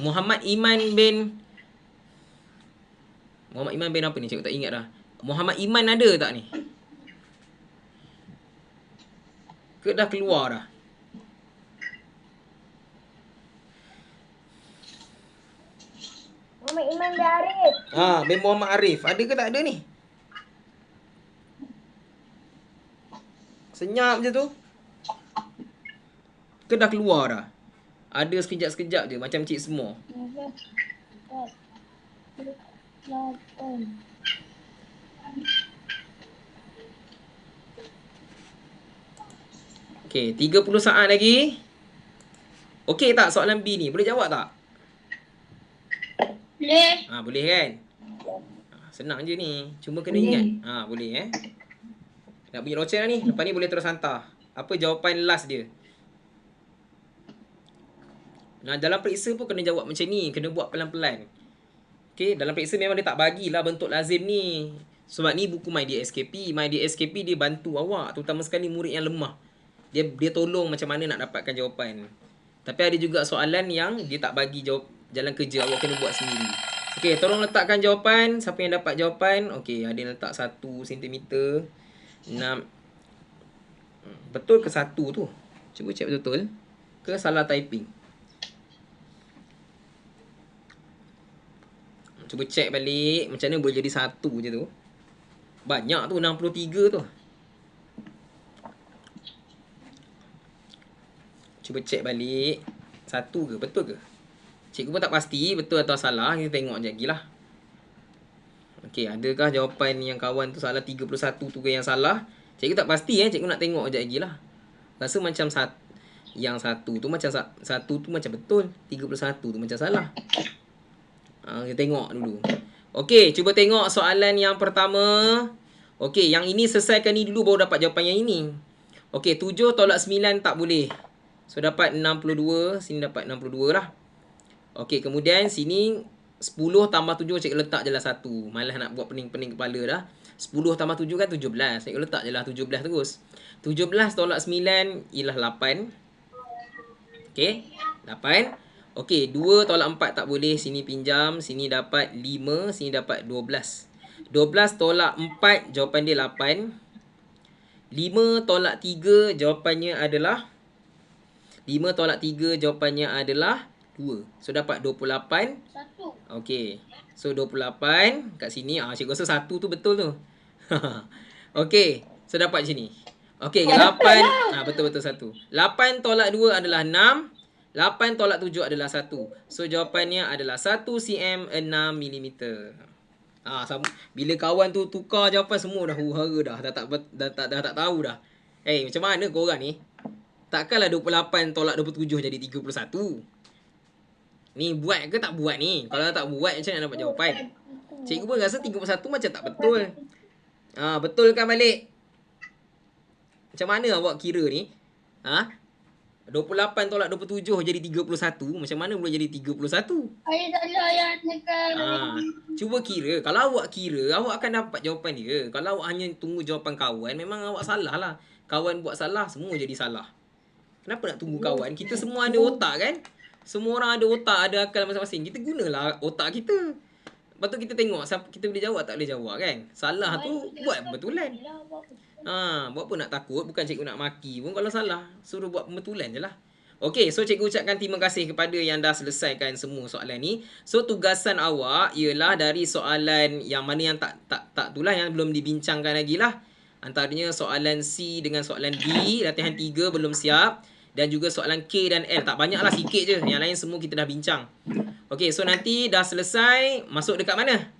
Muhammad Iman bin apa ni? Cikgu tak ingat dah. Muhammad Iman ada tak ni? Ke dah keluar dah? Muhammad Iman bin Arif. Bin Muhammad Arif. Ada ke tak ada ni? Senyap je tu. Ke dah keluar dah? Ada sekejap-sekejap je macam cik semua. Okey, 30 saat lagi. Okey tak soalan B ni? Boleh jawab tak? Boleh. Boleh kan? Senang je ni. Cuma kena ingat. Boleh Nak bunyi loceng dah ni. Lepas ni boleh terus hantar. Apa jawapan last dia? Dalam periksa pun kena jawab macam ni. Kena buat pelan-pelan. Okay, dalam periksa memang dia tak bagilah bentuk lazim ni. Sebab ni buku MyDSKP. MyDSKP dia bantu awak. Terutama sekali murid yang lemah. Dia tolong macam mana nak dapatkan jawapan. Tapi ada juga soalan yang dia tak bagi jawab jalan kerja. Awak kena buat sendiri. Okay, tolong letakkan jawapan. Siapa yang dapat jawapan? Okay, ada yang letak 1 cm. 6. Betul ke 1 tu? Cuba cek betul-betul. Ke salah typing? Cuba cek balik. Macam mana boleh jadi 1 je tu? Banyak tu, 63 tu. Cuba cek balik. 1 ke? Betul ke? Cikgu pun tak pasti betul atau salah. Kita tengok je lagi lah. Okey, adakah jawapan yang kawan tu salah 31 tu ke yang salah? Cikgu tak pasti cikgu nak tengok je lagi lah. Rasa macam yang 1 tu macam 1 tu macam betul. 31 tu macam salah. Kita tengok dulu. Okey, cuba tengok soalan yang pertama. Okey, yang ini selesaikan ni dulu baru dapat jawapan yang ini. Okey, 7 tolak 9 tak boleh. So dapat 62, sini dapat 62 lah. Okey, kemudian sini 10 tambah 7 cikgu letak je lah 1. Malah nak buat pening-pening kepala dah. 10 tambah 7 kan 17. Cikgu letak je lah 17 terus. 17 tolak 9 ialah 8. Okey, 8. Okey, 2 tolak 4 tak boleh. Sini pinjam, sini dapat 5, sini dapat 12. 12 tolak 4 jawapan dia 8. 5 tolak 3 jawapannya adalah 5 tolak 3 jawapannya adalah 2. So dapat 28. 1. Okey. So 28 kat sini. Cikgu rasa 1 tu betul tu. Okey. So dapat sini. Okey, 8. Betul-betul 1. 8 tolak 2 adalah 6. 8 tolak 7 adalah 1. So jawapannya adalah 1 cm 6 mm. Bila kawan tu tukar jawapan semua dah huru-hara dah. Dah tak tahu dah. Macam mana korang ni? Takkanlah 28 tolak 27 jadi 31. Ni buat ke tak buat ni? Kalau tak buat macam mana dapat jawapan? Cikgu pun rasa 31 macam tak betul. Betulkan balik. Macam mana awak kira ni? 28 tolak 27 jadi 31. Macam mana boleh jadi 31? Ayah tak ada ayah tekan. Cuba kira. Kalau awak kira, awak akan dapat jawapan dia. Kalau awak hanya tunggu jawapan kawan, memang awak salah lah. Kawan buat salah, semua jadi salah. Kenapa nak tunggu kawan? Kita semua ada otak kan? Semua orang ada otak, ada akal masing-masing. Kita gunalah otak kita. Lepas tu kita tengok kita boleh jawab tak boleh jawab kan? Salah tu buat pembetulan. Buat apa nak takut? Bukan cikgu nak maki pun kalau salah. Suruh buat pembetulan je lah. Okey, so cikgu ucapkan terima kasih kepada yang dah selesaikan semua soalan ni. So tugasan awak ialah dari soalan yang mana yang tak itulah yang belum dibincangkan lagi lah. Antaranya soalan C dengan soalan D, latihan 3 belum siap. Dan juga soalan K dan L. Tak banyak lah, sikit je. Yang lain semua kita dah bincang. Okey, so nanti dah selesai, masuk dekat mana?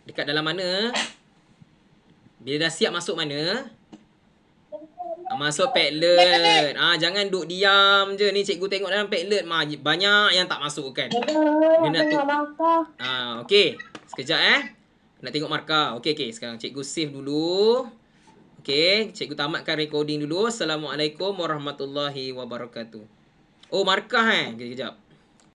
Dekat dalam mana? Bila dah siap masuk mana? Masuk Padlet. Jangan duduk diam je. Ni cikgu tengok dalam Padlet. Banyak yang tak masuk kan. Dia nak tu. Okey. Sekejap Nak tengok markah. Okey. Sekarang cikgu save dulu. Okey. Cikgu tamatkan recording dulu. Assalamualaikum warahmatullahi wabarakatuh. Oh, markah Kejap.